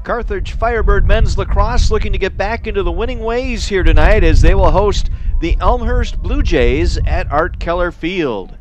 Carthage Firebird men's lacrosse looking to get back into the winning ways here tonight as they will host the Elmhurst Blue Jays at Art Keller Field.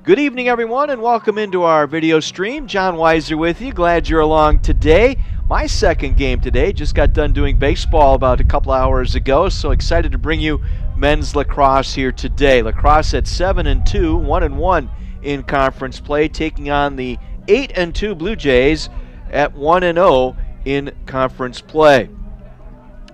Good evening, everyone, and welcome into our video stream. John Weiser with you. Glad you're along today. My second game today. Just got done doing baseball about a couple hours ago, so excited to bring you men's lacrosse here today. Lacrosse at 7-2, 1-1 in conference play, taking on the 8-2 Blue Jays at 1-0 in conference play.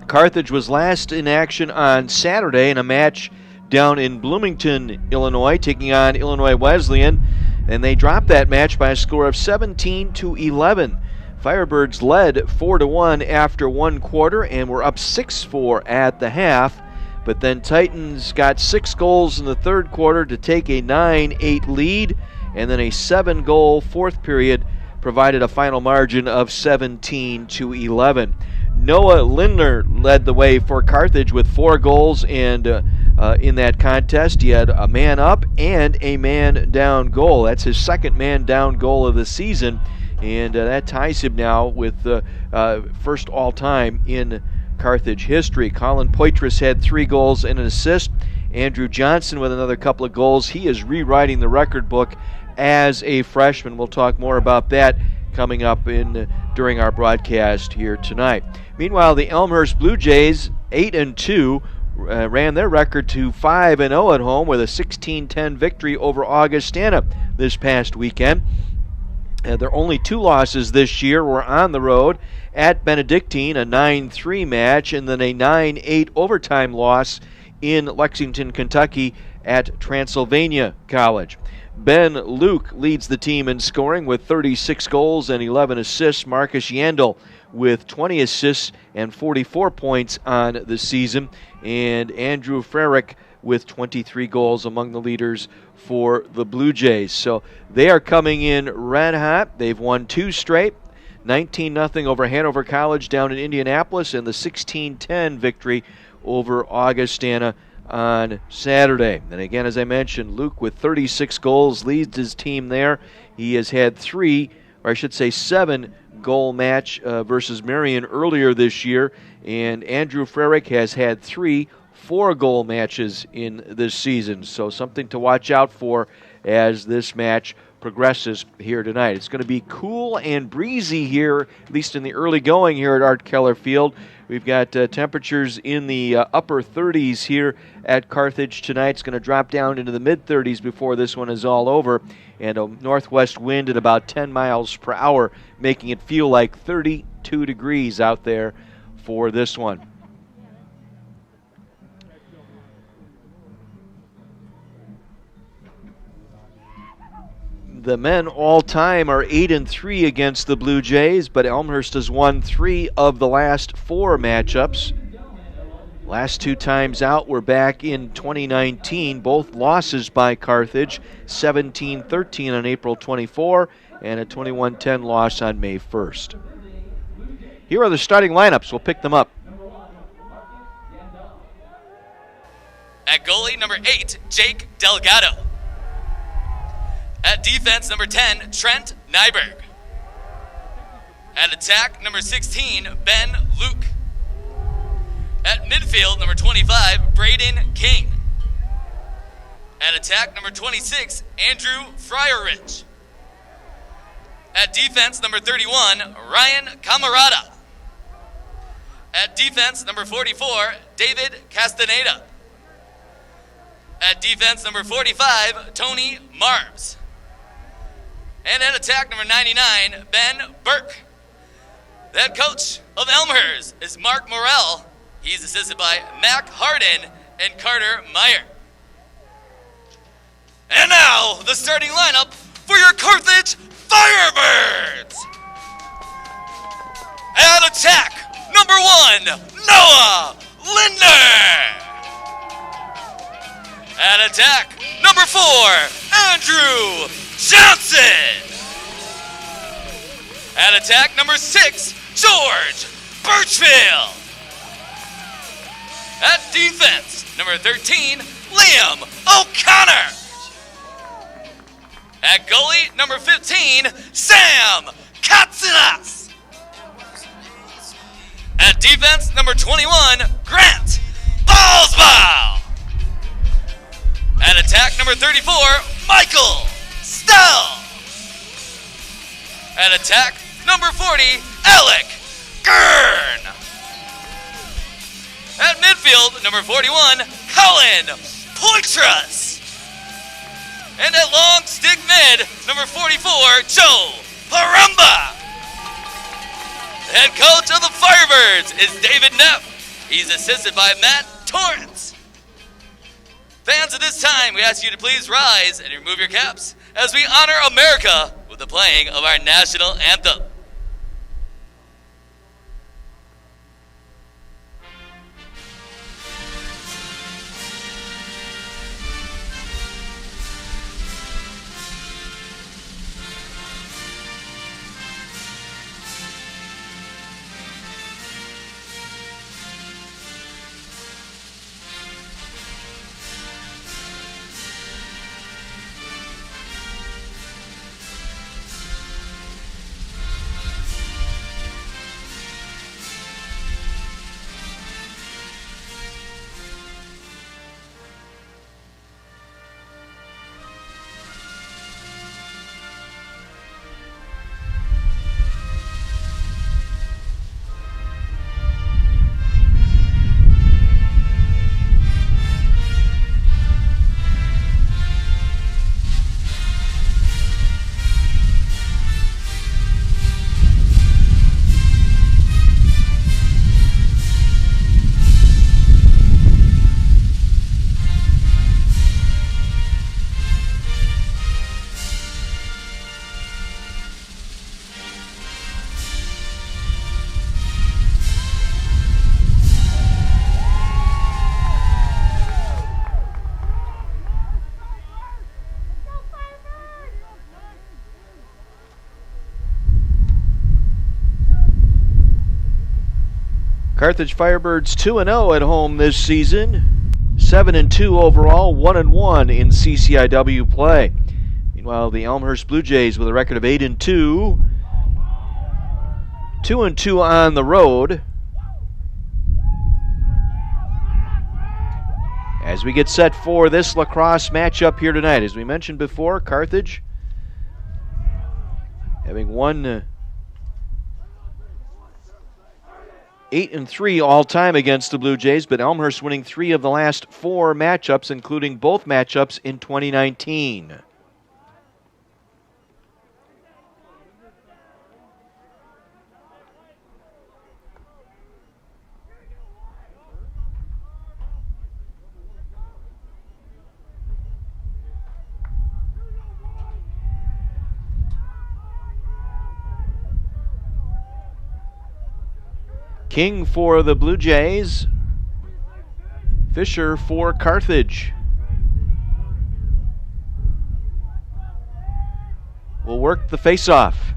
Carthage was last in action on Saturday in a match down in Bloomington, Illinois, taking on Illinois Wesleyan, and they dropped that match by a score of 17-11. Firebirds led 4-1 after one quarter and were up 6-4 at the half, but then Titans got 6 goals in the third quarter to take a 9-8 lead, and then a 7-goal fourth period provided a final margin of 17-11. Noah Lindner led the way for Carthage with 4 goals, and in that contest he had a man up and a man down goal. That's his second man down goal of the season, and that ties him now with the first all-time in Carthage history. Colin Poitras had 3 goals and an assist. Andrew Johnson with another couple of goals. He is rewriting the record book as a freshman. We'll talk more about that coming up during our broadcast here tonight. Meanwhile, the Elmhurst Blue Jays, 8-2, ran their record to 5-0 at home with a 16-10 victory over Augustana this past weekend. Their only 2 losses this year were on the road at Benedictine, a 9-3 match, and then a 9-8 overtime loss in Lexington, Kentucky at Transylvania College. Ben Luke leads the team in scoring with 36 goals and 11 assists. Marcus Yandel with 20 assists and 44 points on the season. And Andrew Frerick with 23 goals among the leaders for the Blue Jays. So they are coming in red hot. They've won 2 straight. 19-0 over Hanover College down in Indianapolis, and the 16-10 victory over Augustana on Saturday. And again, as I mentioned, Luke with 36 goals leads his team there. He has had 7 goal match versus Marion earlier this year, and Andrew Frerick has had 3 4-goal matches in this season. So something to watch out for as this match progresses here tonight. It's going to be cool and breezy here, at least in the early going here at Art Keller Field. We've got temperatures in the upper 30s here at Carthage tonight. It's going to drop down into the mid-30s before this one is all over, and a northwest wind at about 10 miles per hour, making it feel like 32 degrees out there for this one. The men all-time are 8-3 against the Blue Jays, but Elmhurst has won 3 of the last 4 matchups. Last 2 times out were back in 2019, both losses by Carthage, 17-13 on April 24 and a 21-10 loss on May 1st. Here are the starting lineups. We'll pick them up. At goalie, number 8, Jake Delgado. At defense, number 10, Trent Nyberg. At attack, number 16, Ben Luke. At midfield, number 25, Braden King. At attack, number 26, Andrew Fryerich. At defense, number 31, Ryan Camerota. At defense, number 44, David Castaneda. At defense, number 45, Tony Marbs. And at attack, number 99, Ben Burke. The head coach of Elmhurst is Mark Morrell. He's assisted by Mac Harden and Carter Meyer. And now, the starting lineup for your Carthage Firebirds. At attack, number 1, Noah Lindner. At attack, number 4, Andrew Johnson. At attack, number 6, George Birchfield. At defense, number 13, Liam O'Connor. At goalie, number 15, Sam Katsinas. number 21, Grant Ballsbaugh. At attack number 34, Michael Stell. At attack number 40, Alec Gurn. At midfield, number 41, Colin Poitras. And at long stick mid, number 44, Joe Parumba. The head coach of the Firebirds is David Neff. He's assisted by Matt Torrance. Fans, at this time, we ask you to please rise and remove your caps as we honor America with the playing of our national anthem. Carthage Firebirds 2-0 at home this season. 7-2 overall, 1-1 in CCIW play. Meanwhile, the Elmhurst Blue Jays with a record of 8-2. 2-2 on the road. As we get set for this lacrosse matchup here tonight, as we mentioned before, Carthage having won 8-3 all-time against the Blue Jays, but Elmhurst winning 3 of the last 4 matchups, including both matchups in 2019. King for the Blue Jays. Fisher for Carthage. Will work the face-off.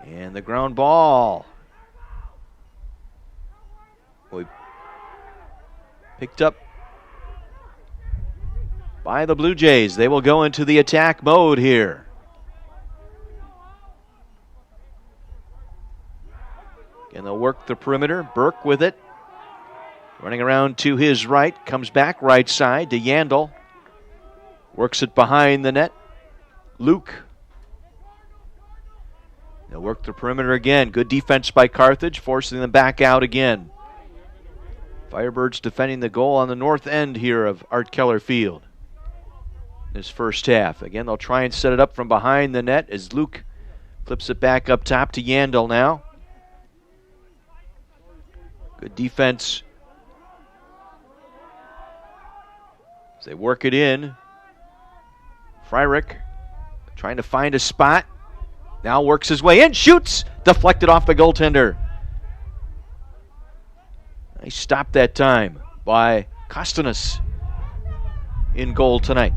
And the ground ball. We picked up by the Blue Jays. They will go into the attack mode here. And they'll work the perimeter. Burke with it. Running around to his right. Comes back right side to Yandel. Works it behind the net. Luke. They'll work the perimeter again. Good defense by Carthage, forcing them back out again. Firebirds defending the goal on the north end here of Art Keller Field. This first half. Again, they'll try and set it up from behind the net as Luke flips it back up top to Yandel now. Good defense. As they work it in. Fryrick trying to find a spot. Now works his way in. Shoots! Deflected off the goaltender. Nice stop that time by Kostanis in goal tonight.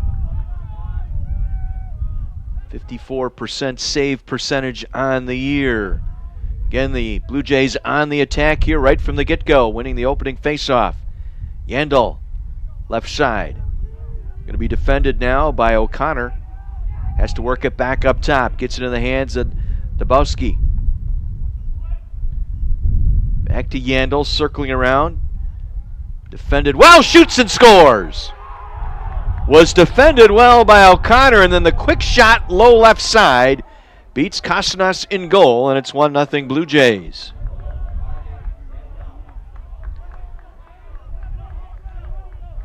54% save percentage on the year. Again, the Blue Jays on the attack here right from the get-go, winning the opening faceoff. Yandel, left side. Going to be defended now by O'Connor. Has to work it back up top. Gets it in the hands of Dabowski. Back to Yandel, circling around. Defended well, shoots and scores. Was defended well by O'Connor, and then the quick shot, low left side, beats Castanas in goal, and it's 1-0 Blue Jays.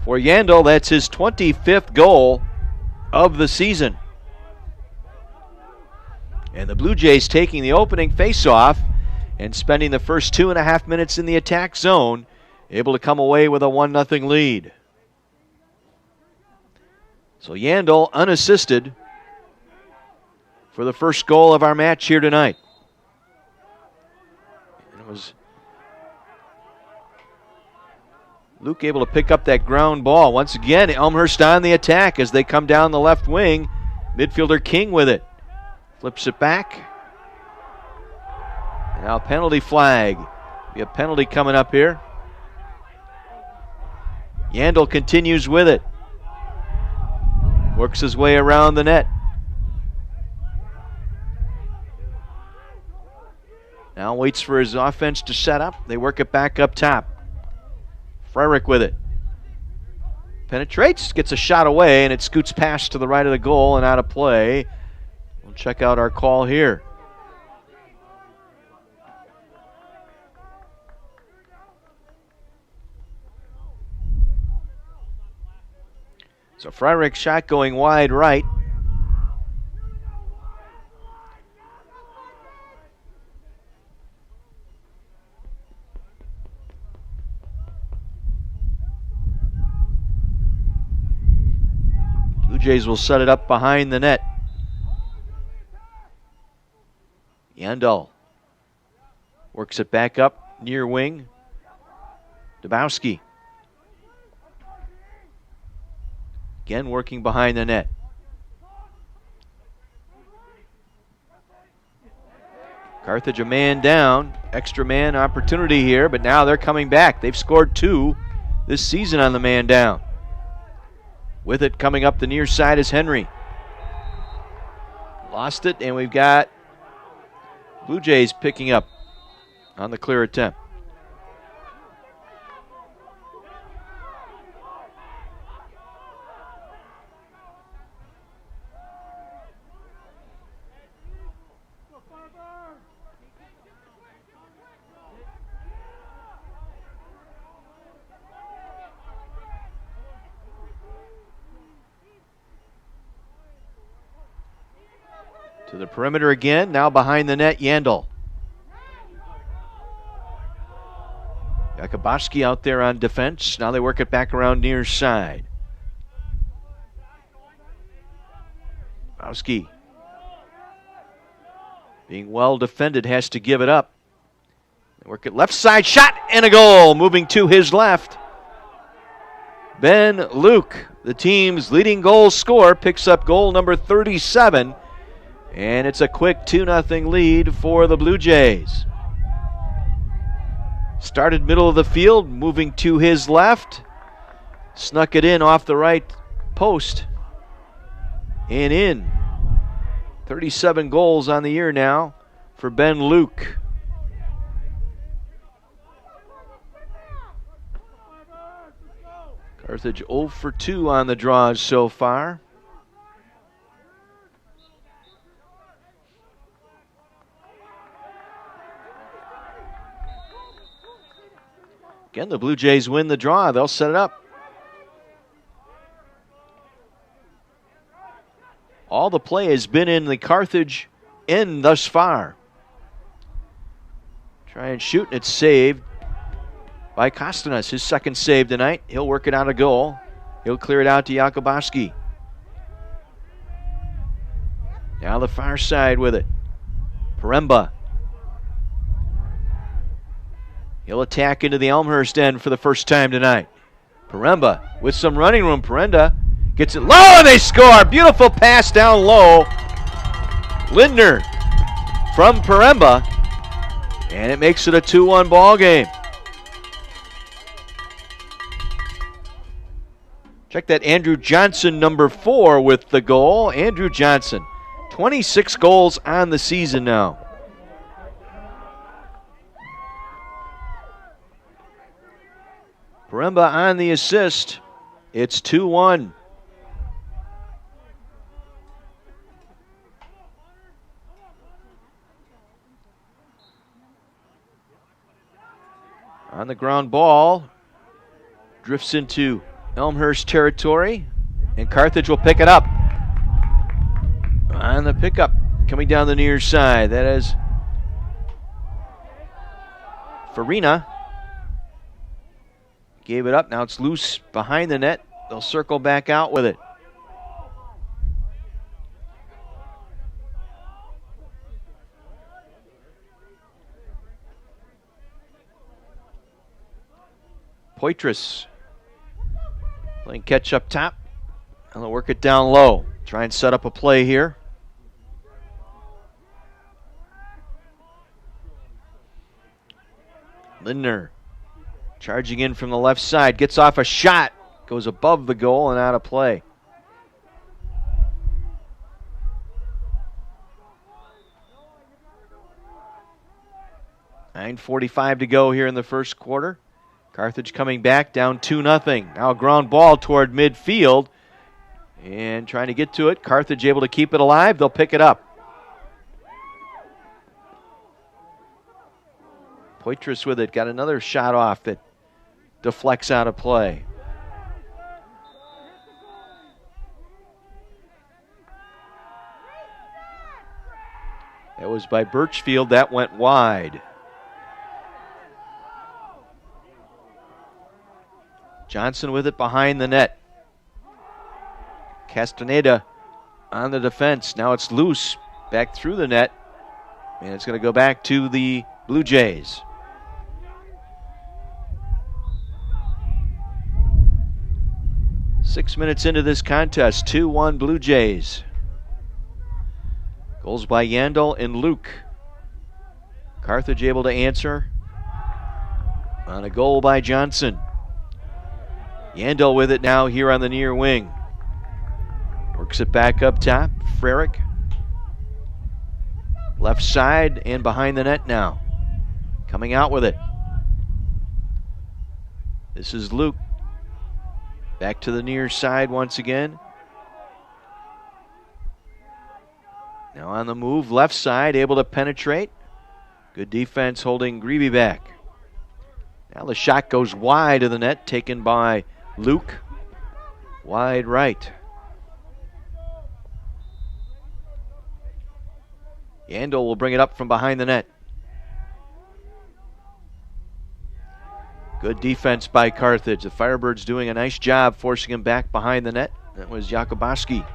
For Yandel, that's his 25th goal of the season. And the Blue Jays taking the opening faceoff and spending the first 2.5 minutes in the attack zone, able to come away with a 1-0 lead. So Yandel unassisted for the first goal of our match here tonight. And it was Luke able to pick up that ground ball. Once again, Elmhurst on the attack as they come down the left wing. Midfielder King with it. Flips it back. Now penalty flag. Be a penalty coming up here. Yandel continues with it. Works his way around the net. Now waits for his offense to set up. They work it back up top. Frerick with it. Penetrates, gets a shot away, and it scoots past to the right of the goal and out of play. We'll check out our call here. So Frerick's shot going wide right. Blue Jays will set it up behind the net. Yandel works it back up near wing. Dabowski. Again working behind the net. Carthage a man down. Extra man opportunity here, but now they're coming back. They've scored 2 this season on the man down. With it coming up the near side is Henry. Lost it, and we've got Blue Jays picking up on the clear attempt. To the perimeter again, now behind the net, Yandel. Yakuboski out there on defense. Now they work it back around near side. Bowski, being well defended, has to give it up. They work it left side, shot and a goal. Moving to his left. Ben Luke, the team's leading goal scorer, picks up goal number 37. And it's a quick 2-0 lead for the Blue Jays. Started middle of the field, moving to his left. Snuck it in off the right post. And in. 37 goals on the year now for Ben Luke. Carthage 0 for 2 on the draws so far. Again, the Blue Jays win the draw. They'll set it up. All the play has been in the Carthage end thus far. Try and shoot, and it's saved by Castanas. His second save tonight. He'll work it out a goal. He'll clear it out to Yakuboski. Now the far side with it. Paremba. He'll attack into the Elmhurst end for the first time tonight. Paremba with some running room. Paremba gets it low and they score. Beautiful pass down low. Lindner from Paremba. And it makes it a 2-1 ball game. Check that, Andrew Johnson, number 4, with the goal. Andrew Johnson, 26 goals on the season now. Paremba on the assist. It's 2-1. On the ground ball, drifts into Elmhurst territory, and Carthage will pick it up. On the pickup, coming down the near side, that is Farina. Gave it up, now it's loose behind the net. They'll circle back out with it. Poitras playing catch up top. And they'll work it down low. Try and set up a play here. Lindner charging in from the left side. Gets off a shot. Goes above the goal and out of play. $9:45 to go here in the first quarter. Carthage coming back down 2-0. Now a ground ball toward midfield. And trying to get to it. Carthage able to keep it alive. They'll pick it up. Poitras with it. Got another shot off that deflects out of play. That was by Birchfield. That went wide. Johnson with it behind the net. Castaneda on the defense. Now it's loose. Back through the net. And it's going to go back to the Blue Jays. Six minutes into this contest. 2-1 Blue Jays. Goals by Yandel and Luke. Carthage able to answer on a goal by Johnson. Yandel with it now here on the near wing. Works it back up top. Frerick. Left side and behind the net now. Coming out with it. This is Luke. Back to the near side once again. Now on the move, left side, able to penetrate. Good defense holding Greavy back. Now the shot goes wide of the net, taken by Luke. Wide right. Yandel will bring it up from behind the net. Good defense by Carthage. The Firebirds doing a nice job forcing him back behind the net. That was Jakuboski.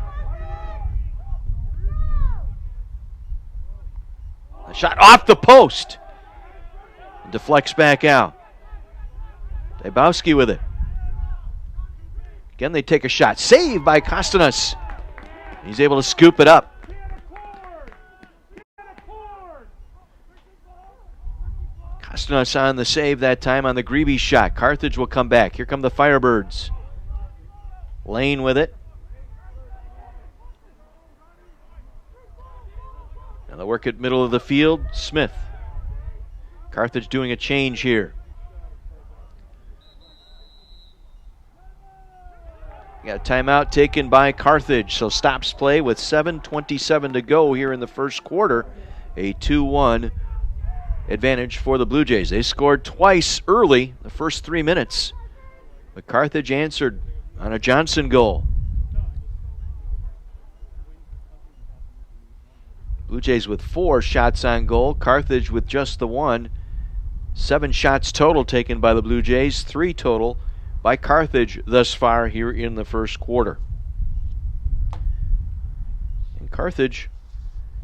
A shot off the post. Deflects back out. Dybowski with it. Again, they take a shot. Saved by Kostanas. He's able to scoop it up. Kostanas on the save that time on the Greavy shot. Carthage will come back. Here come the Firebirds. Lane with it. Now they work at middle of the field. Smith. Carthage doing a change here. Got a timeout taken by Carthage, so stops play with 7:27 to go here in the first quarter. A 2-1 advantage for the Blue Jays. They scored twice early, the first 3 minutes, but Carthage answered on a Johnson goal. Blue Jays with 4 shots on goal, Carthage with just the 1. 7 shots total taken by the Blue Jays, 3 total by Carthage thus far here in the first quarter. And Carthage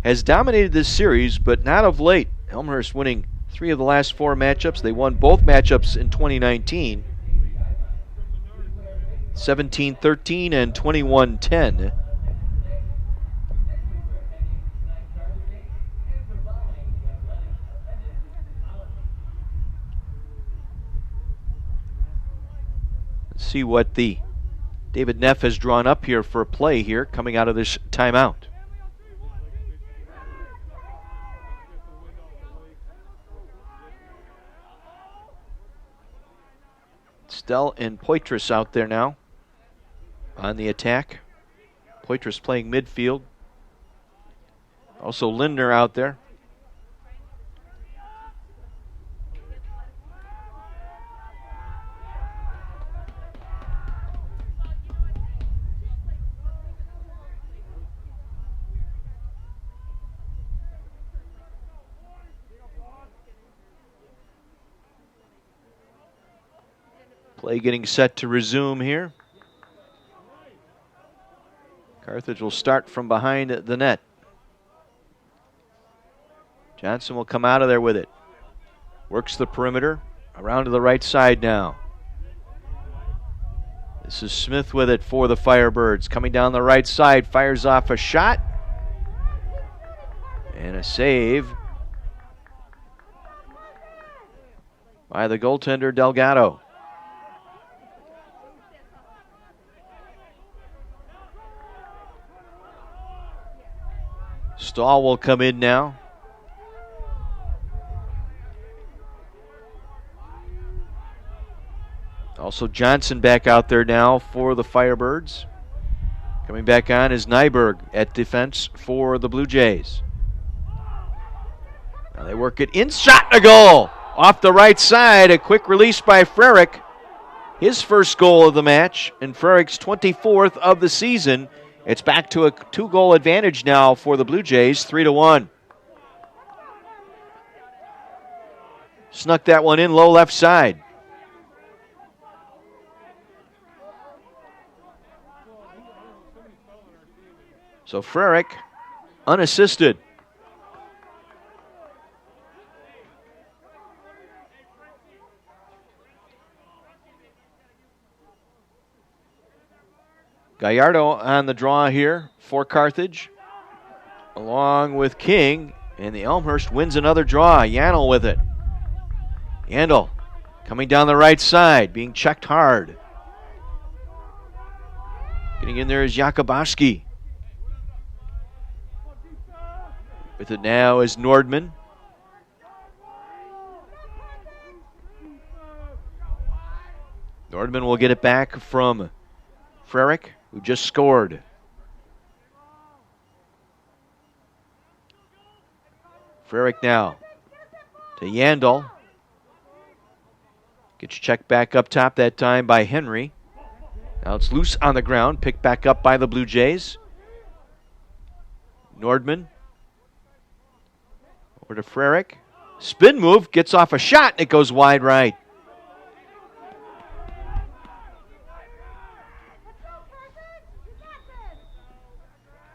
has dominated this series, but not of late. Elmhurst winning 3 of the last 4 matchups. They won both matchups in 2019. 17-13 and 21-10. See what the David Neff has drawn up here for a play here coming out of this timeout. Stell and Poitras out there now on the attack. Poitras playing midfield. Also Lindner out there. Play getting set to resume here. Carthage will start from behind the net. Johnson will come out of there with it. Works the perimeter. Around to the right side now. This is Smith with it for the Firebirds. Coming down the right side. Fires off a shot. And a save by the goaltender Delgado. Stahl will come in now. Also Johnson back out there now for the Firebirds. Coming back on is Nyberg at defense for the Blue Jays. Now they work it in. Shot and a goal! Off the right side, a quick release by Frerick. His first goal of the match and Frerick's 24th of the season. It's back to a 2-goal advantage now for the Blue Jays, 3-1. Snuck that one in low left side. So Frerick unassisted. Gallardo on the draw here for Carthage, along with King, and the Elmhurst wins another draw. Yandel with it. Yandel coming down the right side, being checked hard. Getting in there is Jakubowski. With it now is Nordman. Nordman will get it back from Frerick, who just scored. Frerick now to Yandel. Gets checked back up top that time by Henry. Now it's loose on the ground, picked back up by the Blue Jays. Nordman. Over to Frerick. Spin move, gets off a shot, and it goes wide right.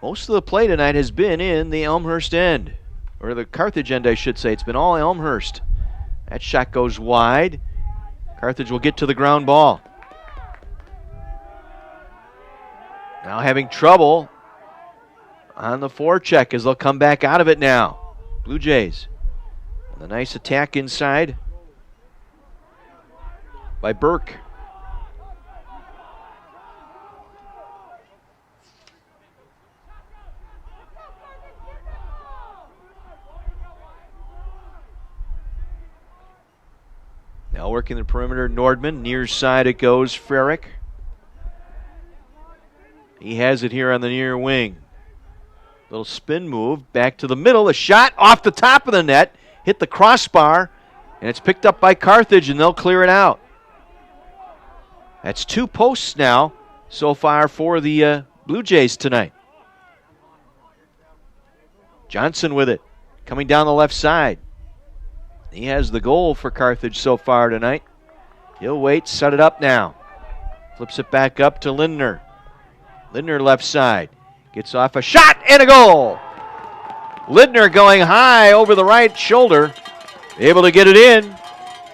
Most of the play tonight has been in the Elmhurst end, or the Carthage end, I should say. It's been all Elmhurst. That shot goes wide. Carthage will get to the ground ball. Now having trouble on the forecheck as they'll come back out of it now. Blue Jays. And a nice attack inside by Burke. Now working the perimeter, Nordman. Near side it goes, Frerick. He has it here on the near wing. Little spin move, back to the middle. A shot off the top of the net. Hit the crossbar, and it's picked up by Carthage, and they'll clear it out. That's 2 posts now so far for the Blue Jays tonight. Johnson with it, coming down the left side. He has the goal for Carthage so far tonight. He'll wait, set it up now. Flips it back up to Lindner. Lindner left side. Gets off a shot and a goal. Lindner going high over the right shoulder. Able to get it in.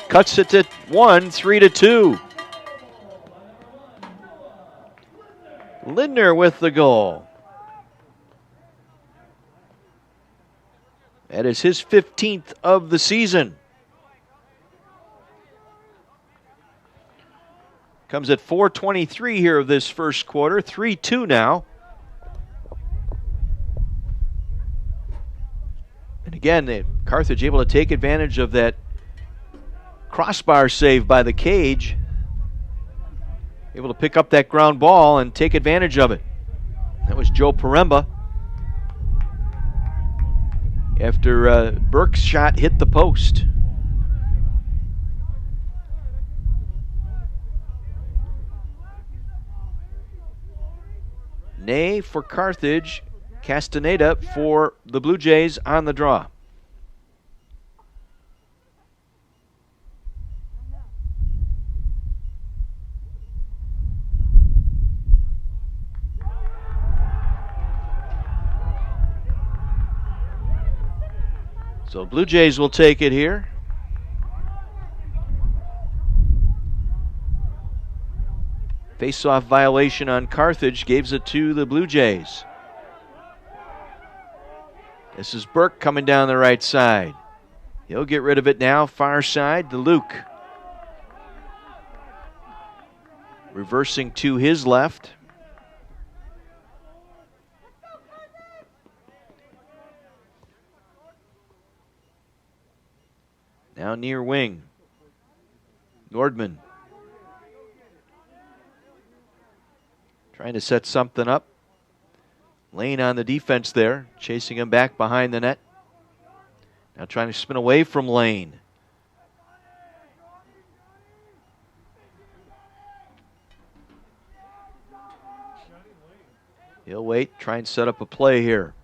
Cuts it to 1, 3-2. Lindner with the goal. That is his 15th of the season. Comes at 4:23 here of this first quarter. 3-2 now. And again, Carthage able to take advantage of that crossbar save by the Cage. Able to pick up that ground ball and take advantage of it. That was Joe Poremba. After Burke's shot hit the post. Nay for Carthage, Castaneda for the Blue Jays on the draw. So Blue Jays will take it here. Face-off violation on Carthage gives it to the Blue Jays. This is Burke coming down the right side. He'll get rid of it now, far side to Luke. Reversing to his left. Now near wing. Nordman. Trying to set something up. Lane on the defense there, chasing him back behind the net. Now trying to spin away from Lane. He'll wait, try and set up a play here.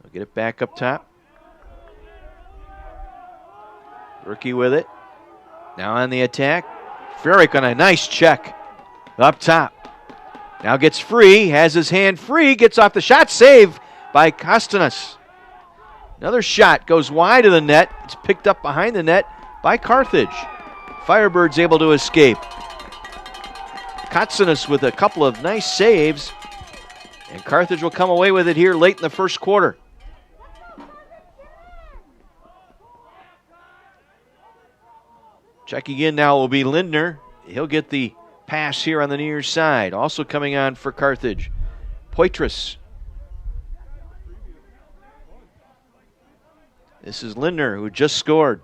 He'll get it back up top. Rookie with it. Now on the attack. Ferrick on a nice check up top. Now gets free, has his hand free, gets off the shot, save by Kostanas. Another shot goes wide of the net. It's picked up behind the net by Carthage. Firebirds able to escape. Kostanas with a couple of nice saves, and Carthage will come away with it here late in the first quarter. Checking in now will be Lindner. He'll get the pass here on the near side. Also coming on for Carthage, Poitras. This is Lindner, who just scored.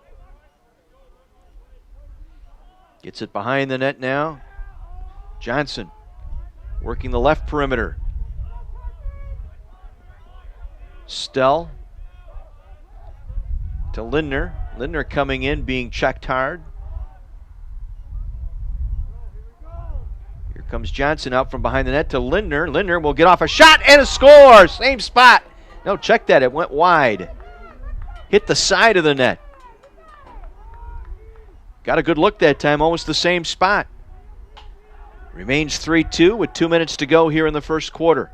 Gets it behind the net now. Johnson working the left perimeter. Stell to Lindner. Lindner coming in, being checked hard. Here comes Johnson out from behind the net to Lindner. Lindner will get off a shot and a score. Same spot. No, check that. It went wide. Hit the side of the net. Got a good look that time. Almost the same spot. Remains 3-2 with 2 minutes to go here in the first quarter.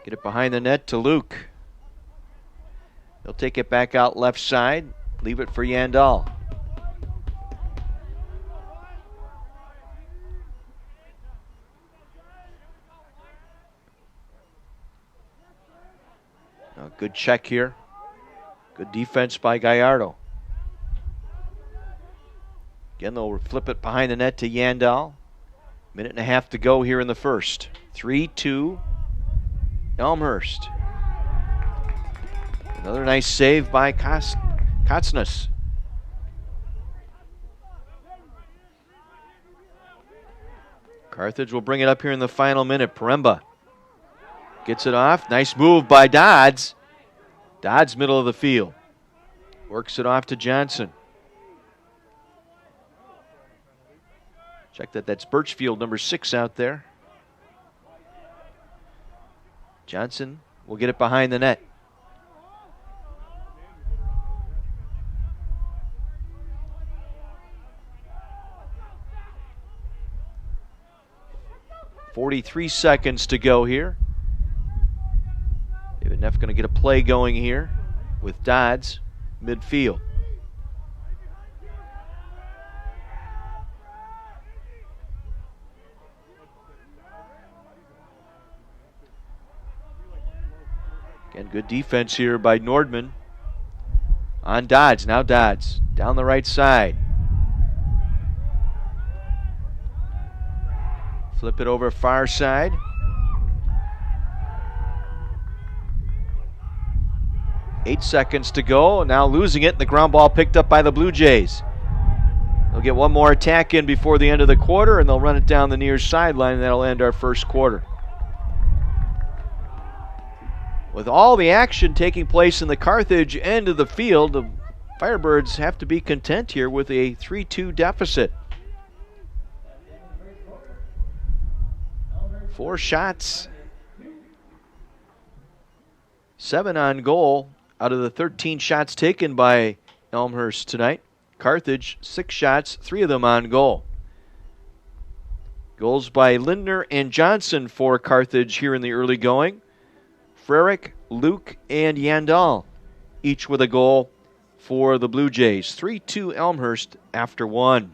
Get it behind the net to Luke. He'll take it back out left side. Leave it for Yandal. A good check here. Good defense by Gallardo. Again, they'll flip it behind the net to Yandal. Minute and a half to go here in the first. 3-2, Elmhurst. Another nice save by Kotsnas. Carthage will bring it up here in the final minute. Poremba gets it off. Nice move by Dodds. Dodds middle of the field. Works it off to Johnson. Check that. That's Birchfield, number 6 out there. Johnson will get it behind the net. .43 seconds to go here. David Neff going to get a play going here with Dodds midfield. Again, good defense here by Nordman. On Dodds. Now Dodds down the right side. Flip it over far side. Eight seconds to go. Now losing it. The ground ball picked up by the Blue Jays. They'll get one more attack in before the end of the quarter, and they'll run it down the near sideline, and that'll end our first quarter. With all the action taking place in the Carthage end of the field, the Firebirds have to be content here with a 3-2 deficit. 4 shots, 7 on goal out of the 13 shots taken by Elmhurst tonight. Carthage, 6 shots, 3 of them on goal. Goals by Lindner and Johnson for Carthage here in the early going. Frerick, Luke, and Yandal, each with a goal for the Blue Jays. 3-2 Elmhurst after 1.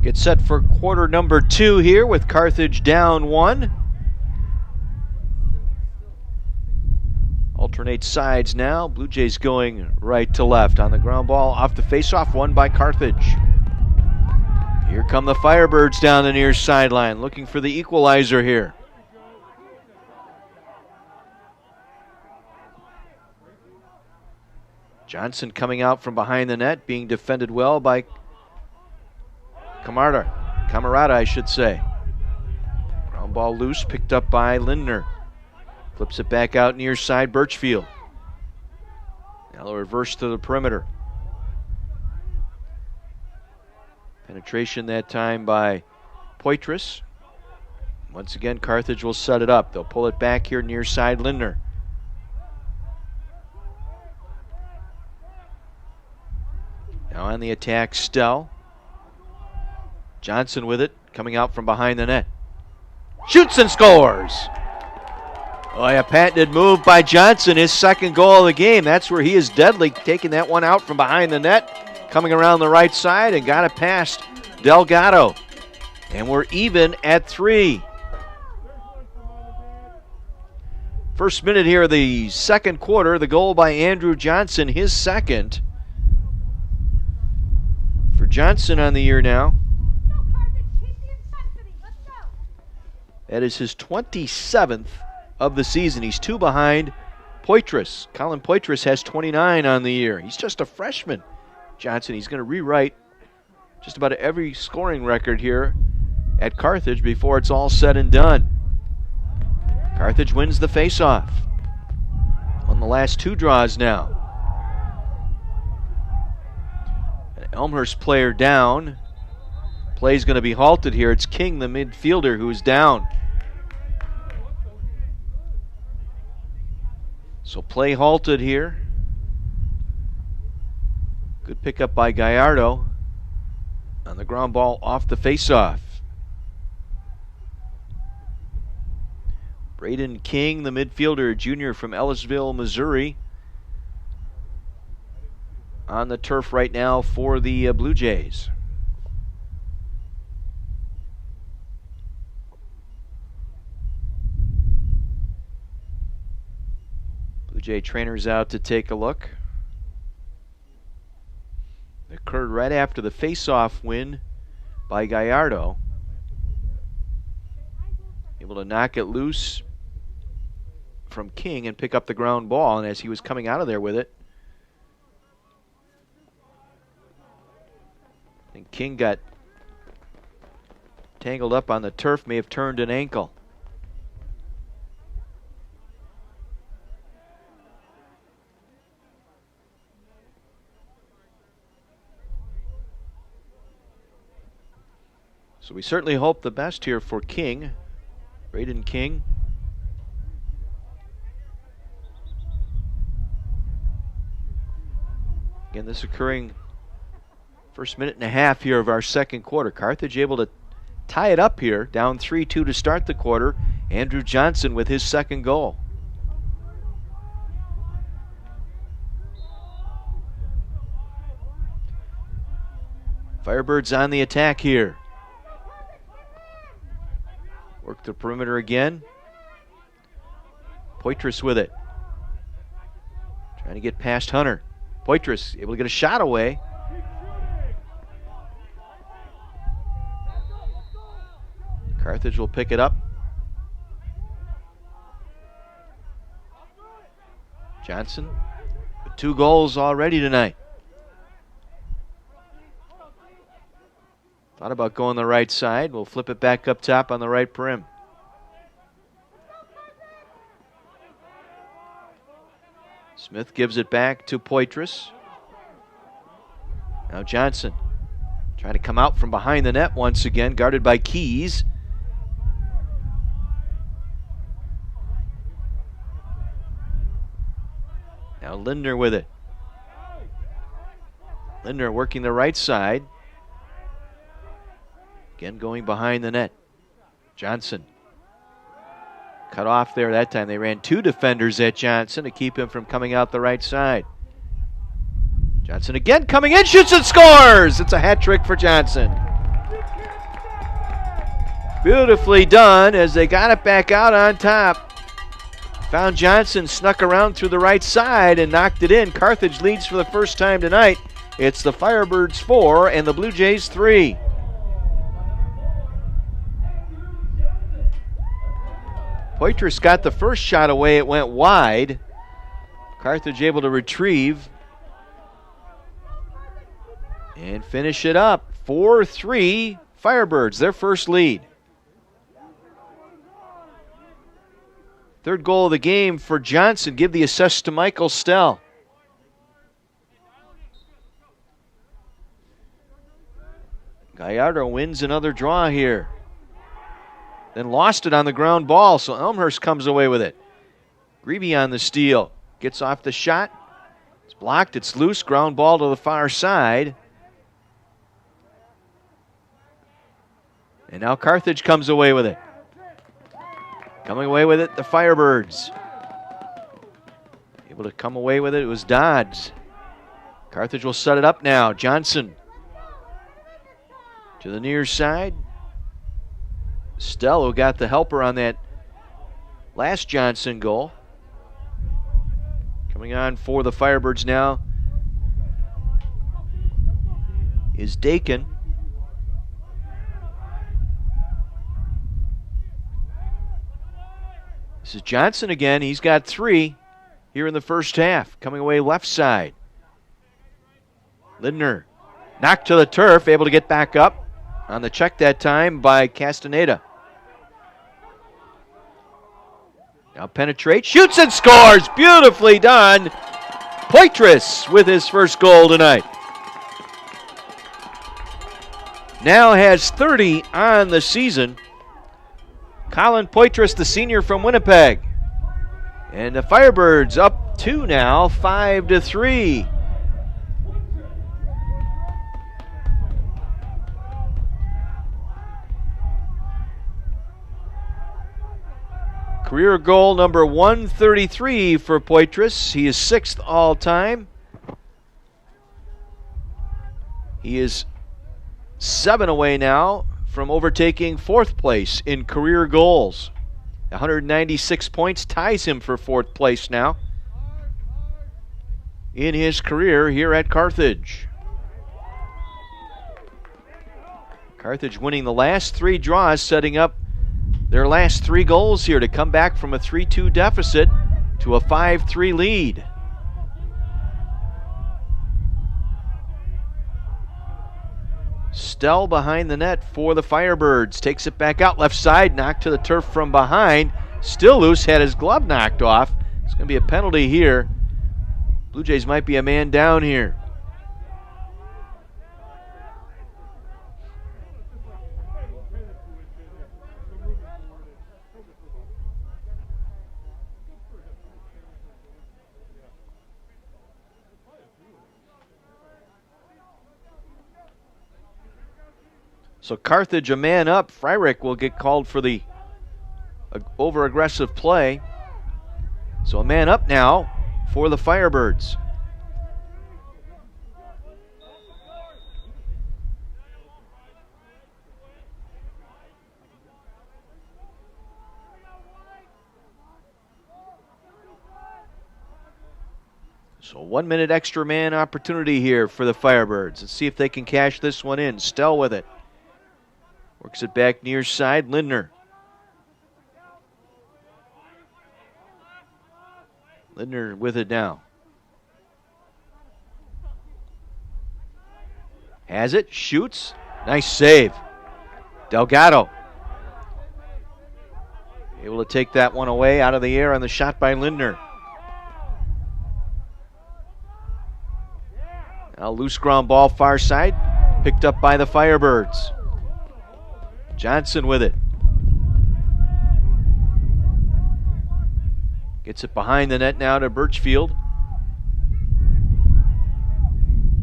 Get set for quarter number 2 here with Carthage down 1. Alternate sides now. Blue Jays going right to left. On the ground ball off the faceoff, won by Carthage. Here come the Firebirds down the near sideline, looking for the equalizer here. Johnson coming out from behind the net, being defended well by Camerota, I should say. Ground ball loose, picked up by Lindner. Flips it back out near side, Birchfield. Now the reverse to the perimeter. Penetration that time by Poitras. Once again, Carthage will set it up. They'll pull it back here near side, Lindner. Now on the attack, Stell. Johnson with it, coming out from behind the net. Shoots and scores! Oh, a patented move by Johnson, his second goal of the game. That's where he is deadly, taking that one out from behind the net, coming around the right side and got it past Delgado. And we're even at 3. First minute here of the second quarter, the goal by Andrew Johnson, his second. For Johnson on the year now. That is his 27th of the season. He's 2 behind Poitras. Colin Poitras has 29 on the year. He's just a freshman. Johnson, he's going to rewrite just about every scoring record here at Carthage before it's all said and done. Carthage wins the faceoff on the last 2 draws now. An Elmhurst player down. Play's going to be halted here. It's King, the midfielder, who's down. So play halted here. Good pickup by Gallardo on the ground ball off the faceoff. Braden King, the midfielder, junior from Ellisville, Missouri, on the turf right now for the Blue Jays. Blue Jay trainers out to take a look. It occurred right after the face-off win by Gallardo. Able to knock it loose from King and pick up the ground ball, and as he was coming out of there with it, and King got tangled up on the turf, may have turned an ankle. So we certainly hope the best here for King, Braden King. Again, this occurring first minute and a half here of our second quarter. Carthage able to tie it up here, down 3-2 to start the quarter. Andrew Johnson with his second goal. Firebirds on the attack here. Work the perimeter again. Poitras with it. Trying to get past Hunter. Poitras able to get a shot away. Carthage will pick it up. Johnson with 2 goals already tonight. Thought about going the right side. We'll flip it back up top on the right prim. Smith gives it back to Poitras. Now Johnson trying to come out from behind the net once again, guarded by Keys. Now Lindner with it. Lindner working the right side. Again going behind the net. Johnson. Cut off there that time. They ran 2 defenders at Johnson to keep him from coming out the right side. Johnson again coming in, shoots and scores! It's a hat trick for Johnson. Beautifully done as they got it back out on top. Found Johnson, snuck around through the right side and knocked it in. Carthage leads for the first time tonight. It's the Firebirds 4 and the Blue Jays 3. Poitras got the first shot away. It went wide. Carthage able to retrieve and finish it up. 4-3 Firebirds, their first lead. Third goal of the game for Johnson. Give the assist to Michael Stell. Gallardo wins another draw here. Then lost it on the ground ball, so Elmhurst comes away with it. Greavy on the steal. Gets off the shot. It's blocked. It's loose. Ground ball to the far side. And now Carthage comes away with it. Coming away with it, the Firebirds. Able to come away with it, it was Dodds. Carthage will set it up now. Johnson to the near side. Stell, who got the helper on that last Johnson goal. Coming on for the Firebirds now is Dakin. This is Johnson again. He's got 3 here in the first half. Coming away left side. Lindner knocked to the turf, able to get back up on the check that time by Castaneda. Now penetrates, shoots and scores. Beautifully done. Poitras with his first goal tonight. Now has 30 on the season. Colin Poitras, the senior from Winnipeg. And the Firebirds up 2 now, 5-3. Career goal number 133 for Poitras. He is 6th all time. He is 7 away now from overtaking 4th place in career goals. 196 points ties him for 4th place now. in his career here at Carthage. Carthage winning the last 3 draws, setting up their last 3 goals here to come back from a 3-2 deficit to a 5-3 lead. Stell behind the net for the Firebirds. Takes it back out left side, knocked to the turf from behind. Still loose, had his glove knocked off. It's going to be a penalty here. Blue Jays might be a man down here. So Carthage a man up. Fryrick will get called for the over-aggressive play. So a man up now for the Firebirds. So 1 minute extra man opportunity here for the Firebirds. Let's see if they can cash this one in. Stell with it. Works it back near side. Lindner. Lindner with it now. Has it. Shoots. Nice save. Delgado. Able to take that one away out of the air on the shot by Lindner. Now loose ground ball far side. Picked up by the Firebirds. Johnson with it. Gets it behind the net now to Birchfield.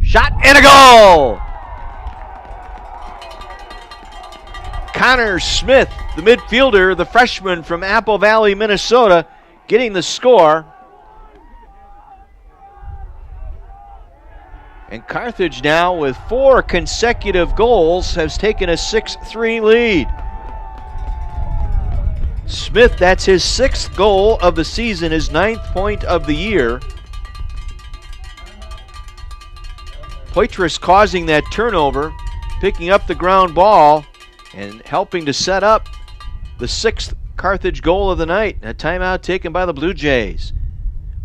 Shot and a goal! Connor Smith, the midfielder, the freshman from Apple Valley, Minnesota, getting the score. And Carthage now, with 4 consecutive goals, has taken a 6-3 lead. Smith, that's his 6th goal of the season, his 9th point of the year. Poitras causing that turnover, picking up the ground ball, and helping to set up the 6th Carthage goal of the night. A timeout taken by the Blue Jays.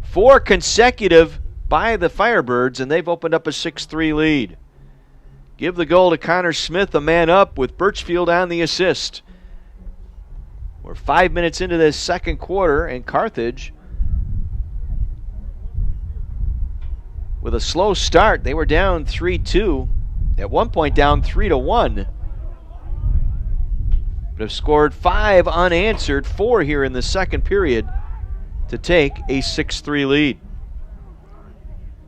4 consecutive by the Firebirds, and they've opened up a 6-3 lead. Give the goal to Connor Smith, a man up, with Birchfield on the assist. We're 5 minutes into this second quarter, and Carthage, with a slow start, they were down 3-2. At one point down 3-1. But have scored 5 unanswered, 4 here in the second period, to take a 6-3 lead.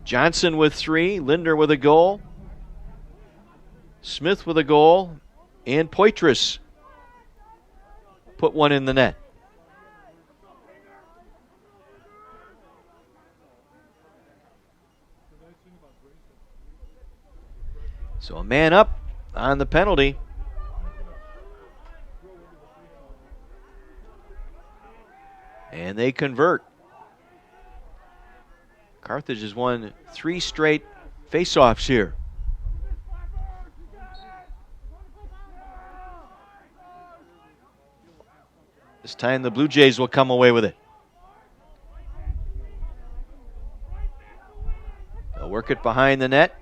Johnson with 3, Lindner with a goal, Smith with a goal, and Poitras put one in the net. So a man up on the penalty. And they convert. Carthage has won 3 straight face-offs here. This time the Blue Jays will come away with it. They'll work it behind the net.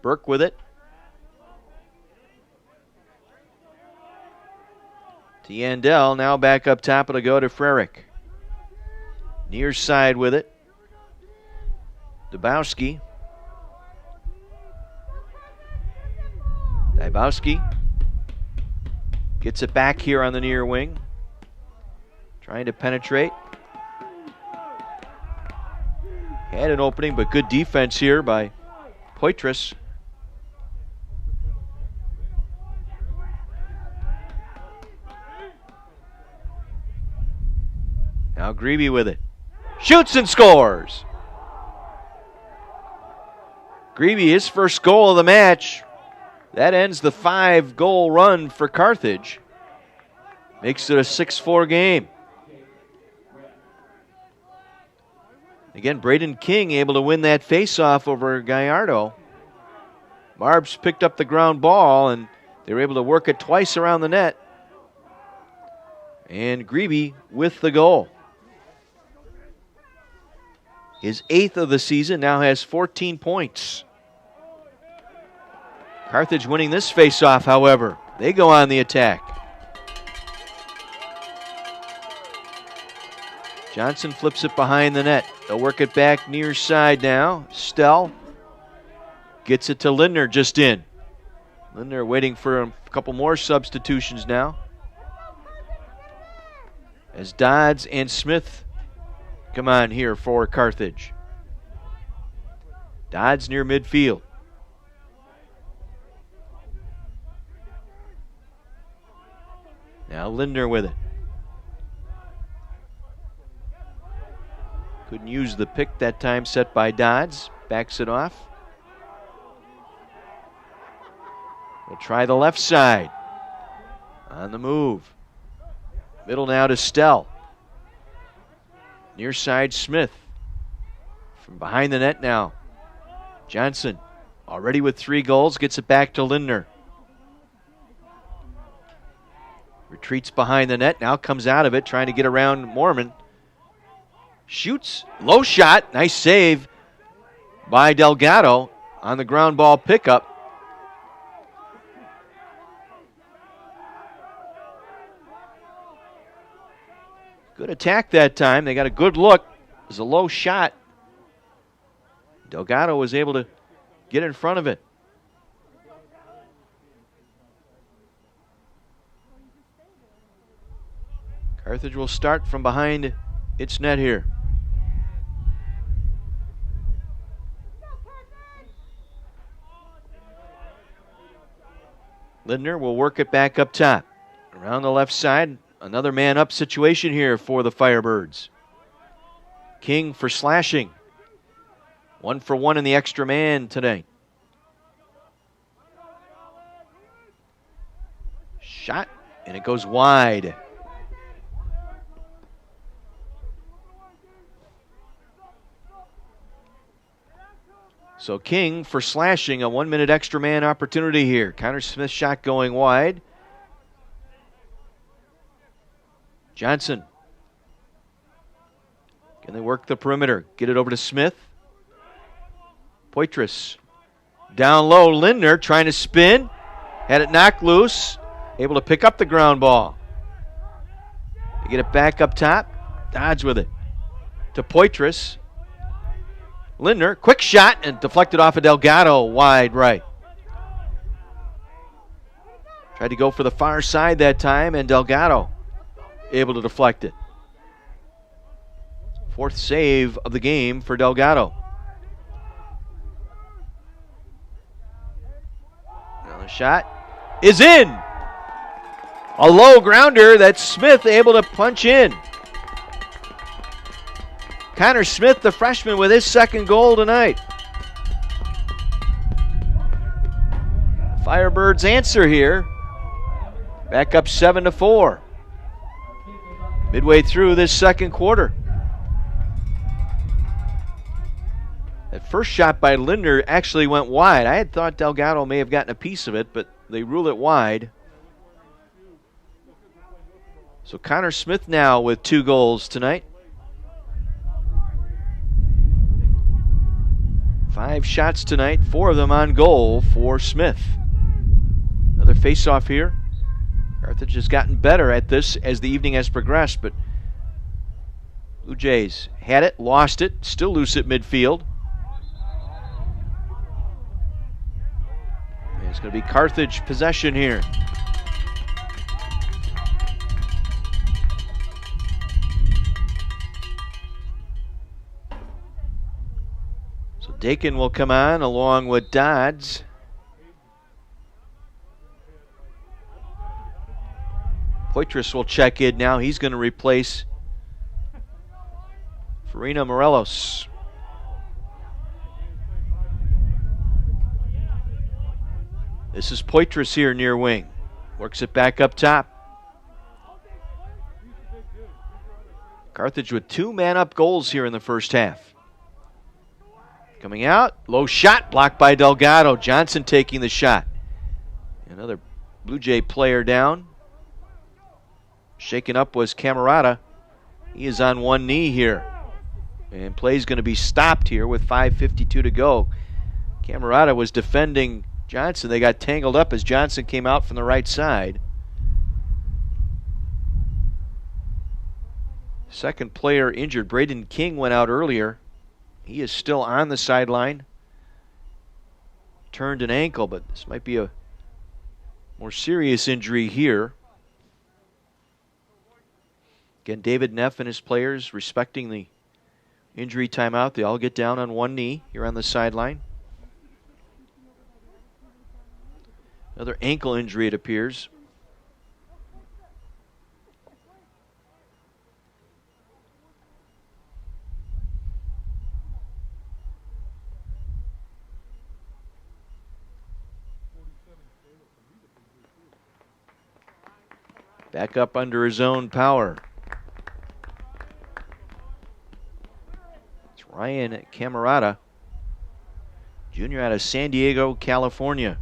Burke with it. To Yandel, now back up top, it'll go to Frerick. Near side with it. Dubowski. Dybowski gets it back here on the near wing. Trying to penetrate. Had an opening, but good defense here by Poitras. Now Grebe with it. Shoots and scores. Grebe, his first goal of the match. That ends the 5-goal run for Carthage. Makes it a 6-4 game. Again, Braden King able to win that faceoff over Gallardo. Marbs picked up the ground ball, and they were able to work it twice around the net. And Grebe with the goal. His 8th of the season, now has 14 points. Carthage winning this faceoff, however. They go on the attack. Johnson flips it behind the net. They'll work it back near side now. Stell gets it to Lindner just in. Lindner waiting for a couple more substitutions now. As Dodds and Smith come on here for Carthage. Dodds near midfield. Now Lindner with it. Couldn't use the pick that time set by Dodds. Backs it off. We'll try the left side. On the move. Middle now to Stell. Near side Smith. From behind the net now. Johnson, already with 3 goals, gets it back to Lindner. Retreats behind the net, now comes out of it, trying to get around Mormon. Shoots, low shot, nice save by Delgado on the ground ball pickup. Good attack that time. They got a good look. It was a low shot. Delgado was able to get in front of it. Carthage will start from behind its net here. Lindner will work it back up top. Around the left side, another man up situation here for the Firebirds. King for slashing. 1 for 1 in the extra man today. Shot, and it goes wide. So King for slashing, a 1-minute extra man opportunity here. Connor Smith shot going wide. Johnson. Can they work the perimeter? Get it over to Smith. Poitras. Down low, Lindner trying to spin. Had it knocked loose. Able to pick up the ground ball. They get it back up top. Dodge with it. To Poitras. Lindner, quick shot, and deflected off of Delgado, wide right. Tried to go for the far side that time, and Delgado able to deflect it. 4th save of the game for Delgado. Another shot is in. A low grounder that Smith able to punch in. Connor Smith, the freshman, with his 2nd goal tonight. Firebirds answer here. Back up 7-4. Midway through this 2nd quarter. That first shot by Lindner actually went wide. I had thought Delgado may have gotten a piece of it, but they rule it wide. So Connor Smith now with 2 goals tonight. 5 shots tonight, 4 of them on goal for Smith. Another face-off here. Carthage has gotten better at this as the evening has progressed, but Blue Jays had it, lost it, still loose at midfield. And it's going to be Carthage possession here. Dakin will come on along with Dodds. Poitras will check in now. He's going to replace Farina Morelos. This is Poitras here near wing. Works it back up top. Carthage with 2 man-up goals here in the first half. Coming out, low shot, blocked by Delgado. Johnson taking the shot. Another Blue Jay player down. Shaken up was Camerota. He is on one knee here. And play's going to be stopped here with 5:52 to go. Camerota was defending Johnson. They got tangled up as Johnson came out from the right side. Second player injured. Braden King went out earlier. He is still on the sideline. Turned an ankle, but this might be a more serious injury here. Again, David Neff and his players respecting the injury timeout. They all get down on one knee here on the sideline. Another ankle injury, it appears. Back up under his own power. It's Ryan Camerota, junior out of San Diego, California.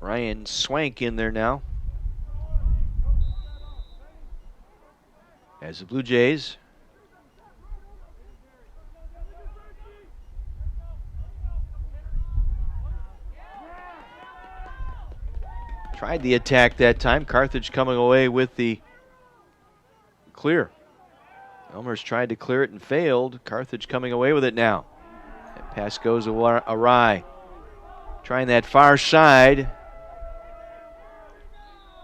Ryan Swank in there now. As the Blue Jays tried the attack that time. Carthage coming away with the clear. Elmhurst tried to clear it and failed. Carthage coming away with it now. That pass goes awry. Trying that far side.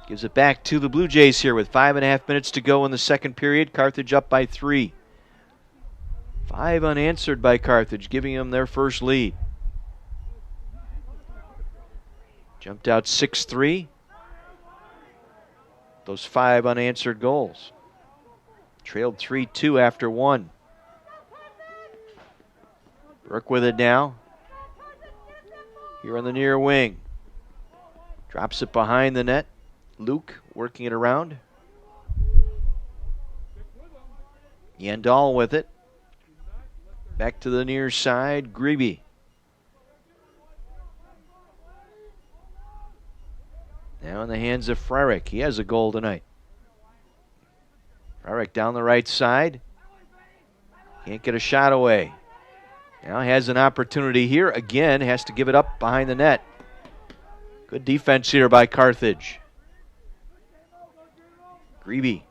Gives it back to the Blue Jays here with 5.5 minutes to go in the second period. Carthage up by 3. 5 unanswered by Carthage, giving them their first lead. Jumped out 6-3. Those 5 unanswered goals. Trailed 3-2 after 1. Brooke with it now. Here on the near wing. Drops it behind the net. Luke working it around. Yandall with it. Back to the near side. Greeby. Now in the hands of Frerick. He has a goal tonight. Frerick down the right side. Can't get a shot away. Now has an opportunity here. Again, has to give it up behind the net. Good defense here by Carthage. Greeby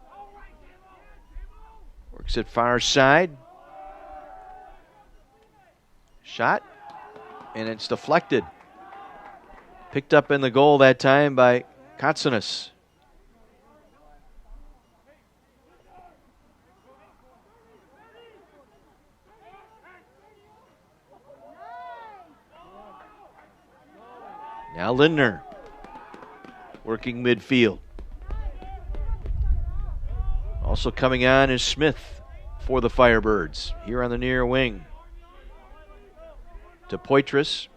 works it far side. Shot. And it's deflected. Picked up in the goal that time by Katsunas. Now Lindner working midfield. Also coming on is Smith for the Firebirds. Here on the near wing. To Poitras.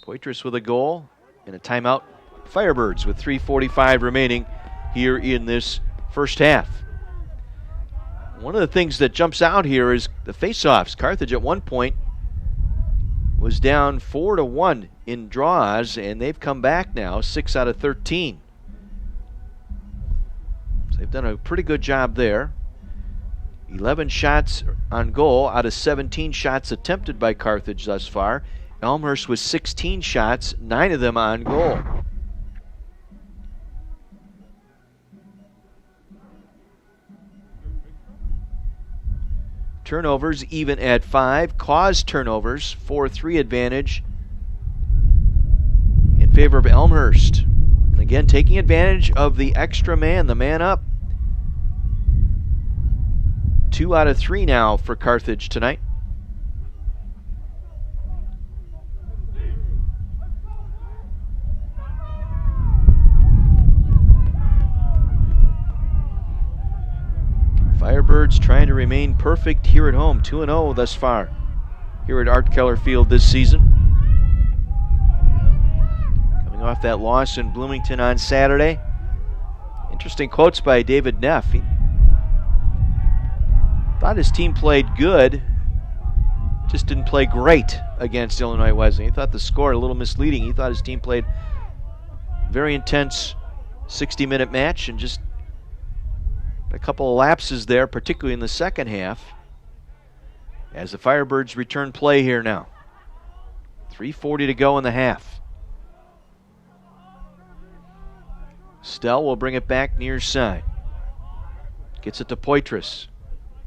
Poitras with a goal and a timeout. Firebirds with 3:45 remaining here in this first half. One of the things that jumps out here is the face-offs. Carthage at one point was down 4-1 in draws, and they've come back now 6 out of 13. So they've done a pretty good job there. 11 shots on goal out of 17 shots attempted by Carthage thus far. Elmhurst with 16 shots, 9 of them on goal. Turnovers even at 5. Caused turnovers, 4-3 advantage in favor of Elmhurst. And again, taking advantage of the extra man, the man up. 2 out of 3 now for Carthage tonight. Firebirds trying to remain perfect here at home. 2-0 thus far here at Art Keller Field this season. Coming off that loss in Bloomington on Saturday. Interesting quotes by David Neff. He thought his team played good, just didn't play great against Illinois Wesleyan. He thought the score a little misleading. He thought his team played very intense 60-minute match and just a couple of lapses there, particularly in the second half, as the Firebirds return play here now. 3:40 to go in the half. Stell will bring it back near side. Gets it to Poitras,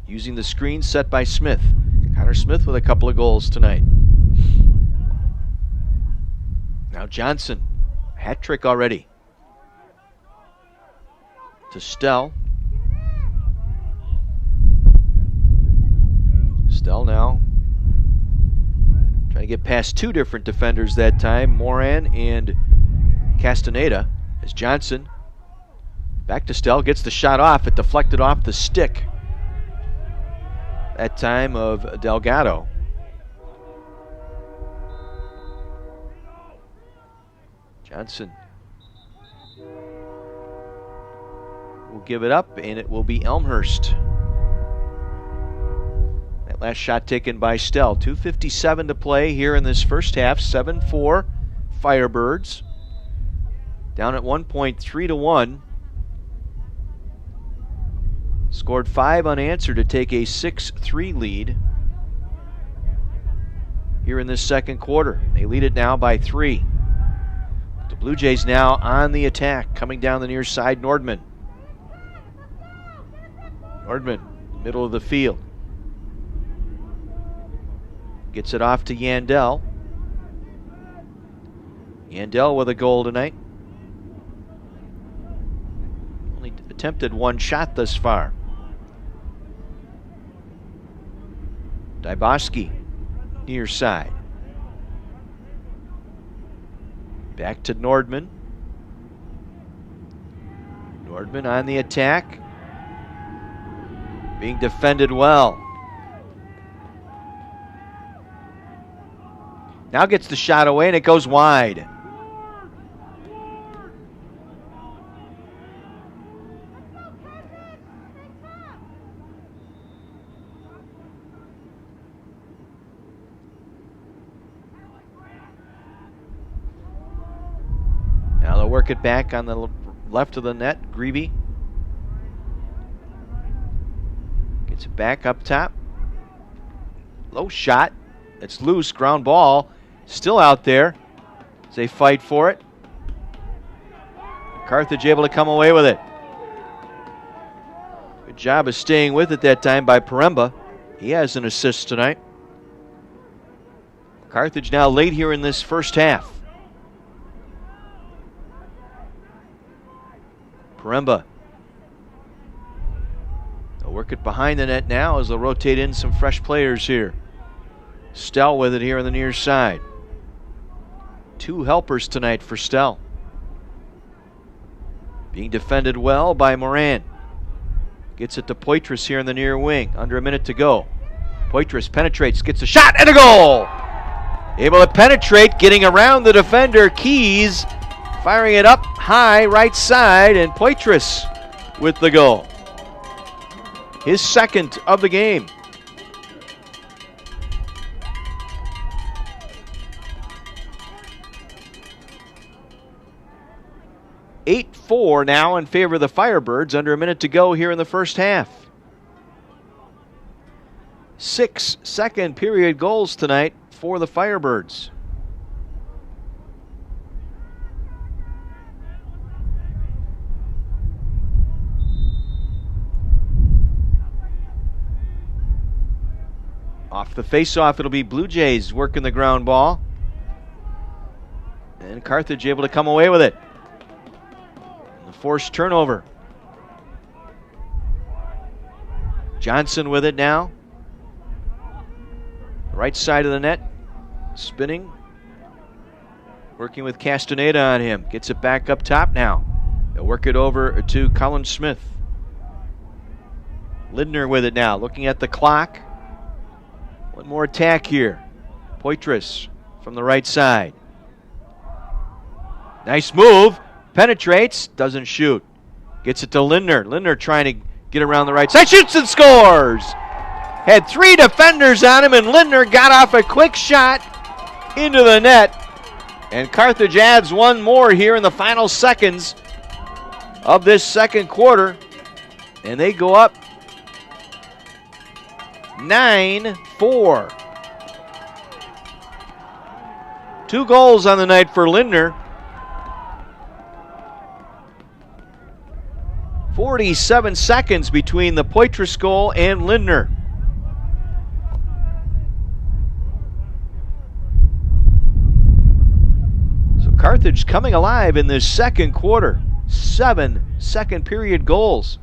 using the screen set by Smith. Connor Smith with a couple of goals tonight. Now Johnson, hat trick already. To Stell. Stell now trying to get past two different defenders that time, Moran and Castaneda, as Johnson back to Stell, gets the shot off. It deflected off the stick that time of Delgado. Johnson will give it up, and it will be Elmhurst. That last shot taken by Stell. 2:57 to play here in this first half. 7-4 Firebirds. Down at 1 point, 3-1. Scored 5 unanswered to take a 6-3 lead here in this second quarter. They lead it now by 3. The Blue Jays now on the attack, coming down the near side. Nordman, middle of the field. Gets it off to Yandel. Yandel with a goal tonight. Only attempted one shot thus far. Dyboski, near side. Back to Nordman. Nordman on the attack. Being defended well. Now gets the shot away and it goes wide. Now they'll work it back on the left of the net. Greavy gets it back up top. Low shot. It's loose. Ground ball. Still out there as they fight for it. Carthage able to come away with it. Good job of staying with it that time by Paremba. He has an assist tonight. Carthage now late here in this first half. Paremba. They'll work it behind the net now as they'll rotate in some fresh players here. Stell with it here on the near side. 2 helpers tonight for Stell. Being defended well by Moran. Gets it to Poitras here in the near wing. Under a minute to go. Poitras penetrates, gets a shot, and a goal! Able to penetrate, getting around the defender. Keys firing it up high, right side, and Poitras with the goal. His second of the game. 8-4 now in favor of the Firebirds. Under a minute to go here in the first half. 6 second period goals tonight for the Firebirds. Off the face-off, it'll be Blue Jays working the ground ball. And Carthage able to come away with it. The forced turnover. Johnson with it now. Right side of the net. Spinning. Working with Castaneda on him. Gets it back up top now. They'll work it over to Colin Smith. Lindner with it now. Looking at the clock. One more attack here. Poitras from the right side. Nice move. Penetrates. Doesn't shoot. Gets it to Lindner. Lindner trying to get around the right side. Shoots and scores. Had 3 defenders on him, and Lindner got off a quick shot into the net. And Carthage adds one more here in the final seconds of this second quarter. And they go up 9-4. 2 goals on the night for Lindner. 47 seconds between the Poitras goal and Lindner. So Carthage coming alive in this second quarter. 7 second period goals.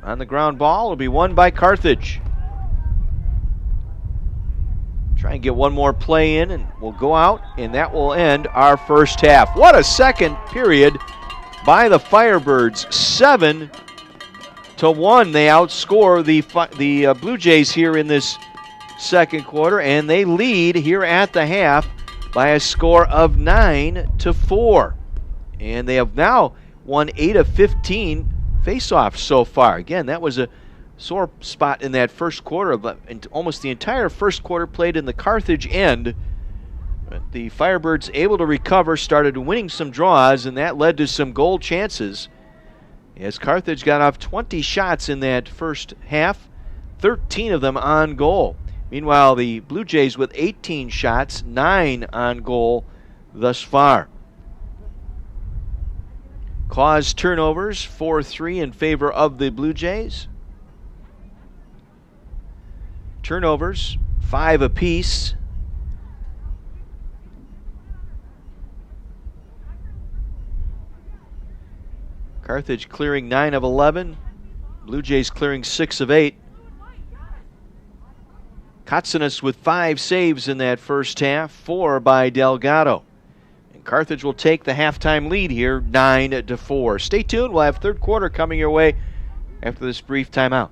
On the ground ball will be won by Carthage. Try and get one more play in, and we'll go out, and that will end our first half. What a second period by the Firebirds. 7-1. They outscore the Blue Jays here in this second quarter, and they lead here at the half by a score of 9-4. And they have now won 8 of 15 face-offs so far. Again, that was a sore spot in that first quarter, but almost the entire first quarter played in the Carthage end. But the Firebirds able to recover, started winning some draws, and that led to some goal chances. As Carthage got off 20 shots in that first half, 13 of them on goal. Meanwhile, the Blue Jays with 18 shots, 9 on goal thus far. Caused turnovers, 4-3 in favor of the Blue Jays. Turnovers, 5 apiece. Carthage clearing 9 of 11. Blue Jays clearing 6 of 8. Katsanis with 5 saves in that first half, 4 by Delgado. And Carthage will take the halftime lead here, 9-4. Stay tuned. We'll have third quarter coming your way after this brief timeout.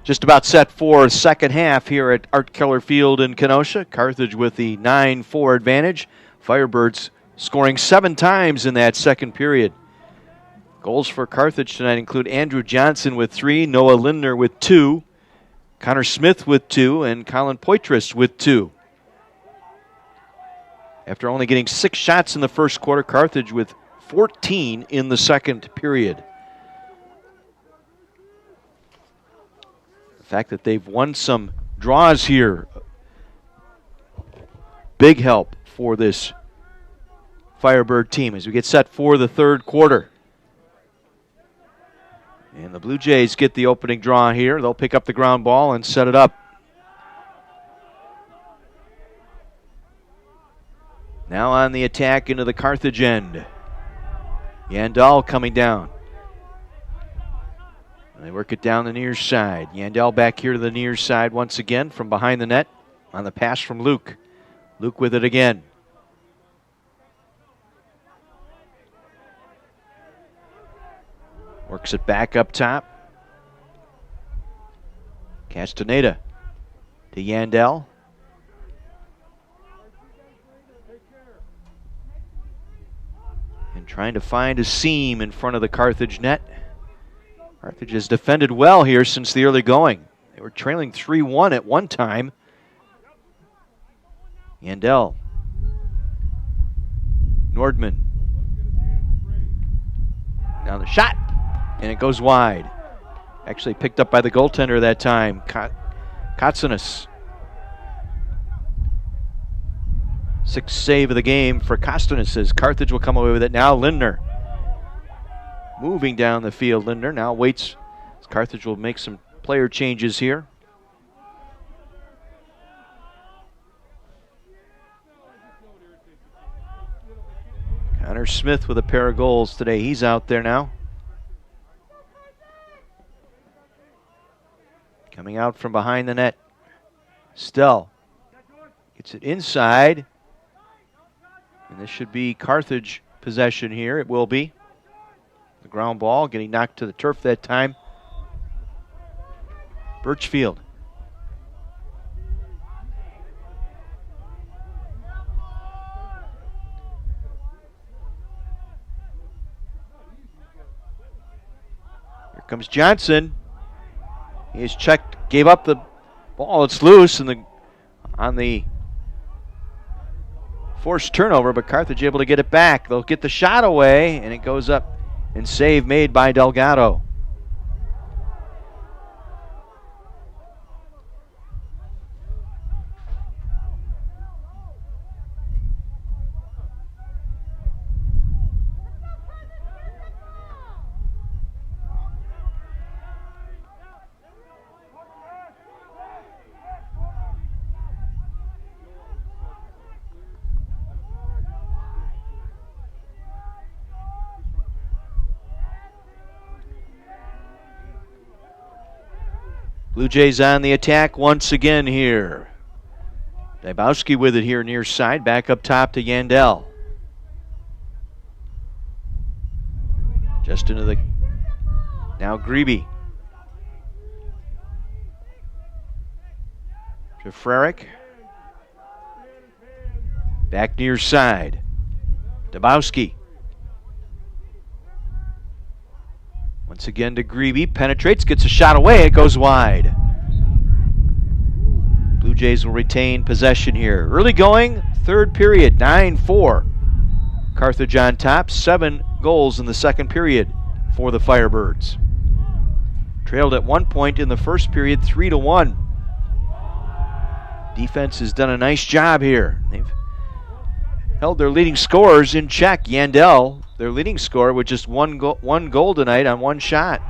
Just about set for second half here at Art Keller Field in Kenosha. Carthage with the 9-4 advantage. Firebirds scoring 7 times in that second period. Goals for Carthage tonight include Andrew Johnson with 3, Noah Lindner with 2, Connor Smith with 2, and Colin Poitras with 2. After only getting 6 shots in the first quarter, Carthage with 14 in the second period. The fact that they've won some draws here, big help for this Firebird team as we get set for the third quarter. And the Blue Jays get the opening draw here. They'll pick up the ground ball and set it up. Now on the attack into the Carthage end. Yandel coming down. And they work it down the near side. Yandel back here to the near side once again from behind the net on the pass from Luke. Luke with it again. Works it back up top. Castaneda to Yandel. And trying to find a seam in front of the Carthage net. Carthage has defended well here since the early going. They were trailing 3-1 at one time. Yandel. Nordman. Now the shot. And it goes wide. Actually picked up by the goaltender that time, Kotsanis. 6th save of the game for Kotsanis as Carthage will come away with it. Now Lindner. Moving down the field, Lindner now waits. Carthage will make some player changes here. Connor Smith with a pair of goals today. He's out there now. Coming out from behind the net. Stell gets it inside. And this should be Carthage possession here. It will be. The ground ball getting knocked to the turf that time. Birchfield. Here comes Johnson. He is checked, gave up the ball. It's loose and on the forced turnover, but Carthage able to get it back. They'll get the shot away, and it goes up. And save made by Delgado. Blue Jays on the attack once again here. Dybowski with it here near side. Back up top to Yandel. Just into the... Now Grebe. To Frerick. Back near side. Dybowski. Once again to Grebe, penetrates, gets a shot away, it goes wide. Blue Jays will retain possession here. Early going, third period, 9-4. Carthage on top, 7 goals in the second period for the Firebirds. Trailed at one point in the first period, 3-1. Defense has done a nice job here. They've held their leading scorers in check. Yandel, their leading scorer, with just one goal tonight on one shot.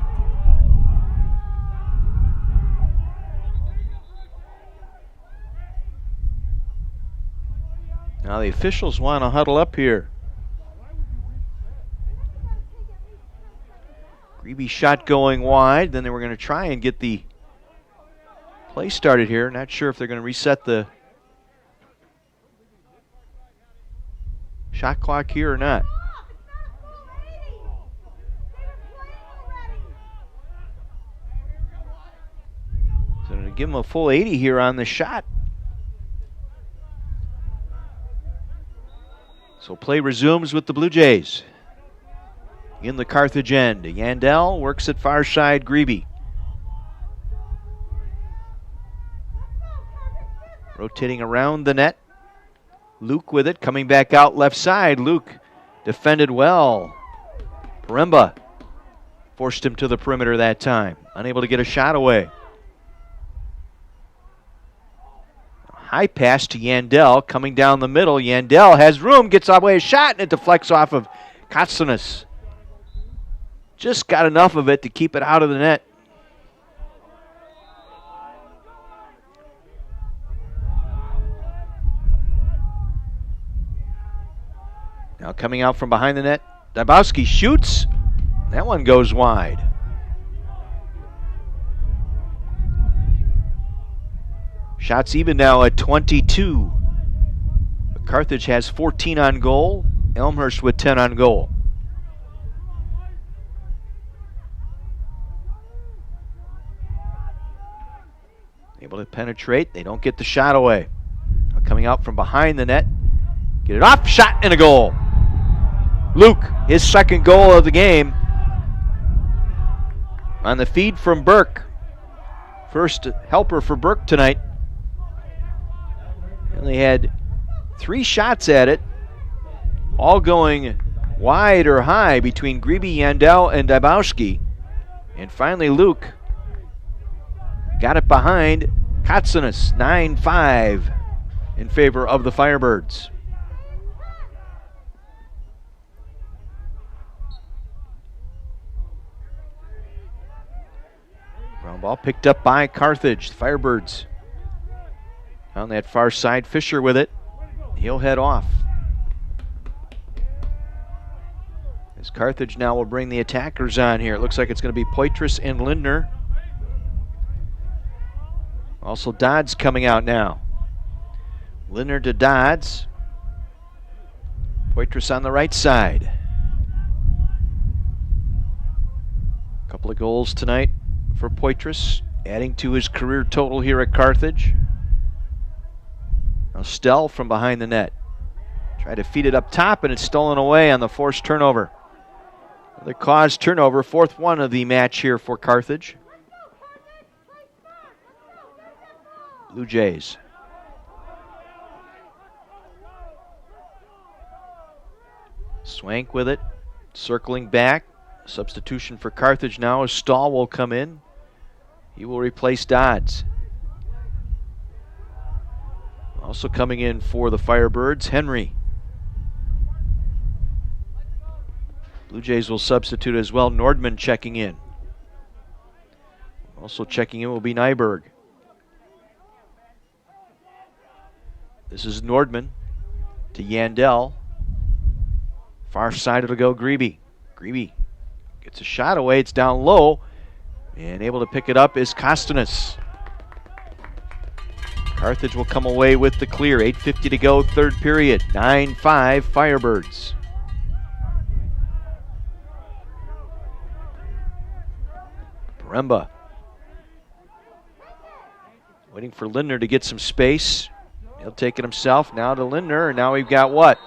Now the officials want to huddle up here. Grebe shot going wide. Then they were going to try and get the play started here. Not sure if they're going to reset the shot clock here or not. give him a full 80 here on the shot. So play resumes with the Blue Jays. In the Carthage end, Yandel works at far side, Grebe. Rotating around the net. Luke with it, coming back out left side. Luke defended well. Paremba forced him to the perimeter that time. Unable to get a shot away. High pass to Yandel, coming down the middle. Yandel has room, gets away a shot, and it deflects off of Katsunas. Just got enough of it to keep it out of the net. Now coming out from behind the net, Dybowski shoots. That one goes wide. Shots even now at 22. Carthage has 14 on goal. Elmhurst with 10 on goal. Able to penetrate. They don't get the shot away. Now coming out from behind the net. Get it off. Shot and a goal. Luke, his second goal of the game. On the feed from Burke. First helper for Burke tonight. Only had 3 shots at it, all going wide or high between Grebe, Yandel, and Dybowski. And finally Luke got it behind Katsunas, 9-5 in favor of the Firebirds. Ground ball picked up by Carthage. The Firebirds on that far side. Fisher with it. He'll head off. As Carthage now will bring the attackers on here. It looks like it's going to be Poitras and Lindner. Also Dodds coming out now. Lindner to Dodds. Poitras on the right side. A couple of goals tonight for Poitras, adding to his career total here at Carthage. Now Stell from behind the net. Tried to feed it up top, and it's stolen away on the forced turnover. The caused turnover, 4th one of the match here for Carthage. Blue Jays. Swank with it, circling back. Substitution for Carthage now as Stahl will come in. He will replace Dodds. Also coming in for the Firebirds, Henry. Blue Jays will substitute as well. Nordman checking in. Also checking in will be Nyberg. This is Nordman to Yandel. Far side it'll go Grebe. Grebe gets a shot away. It's down low. And able to pick it up is Kostanis. Carthage will come away with the clear. 8:50 to go, 3rd period. 9-5 Firebirds. Paremba waiting for Lindner to get some space. He'll take it himself. Now to Lindner, and now we've got what?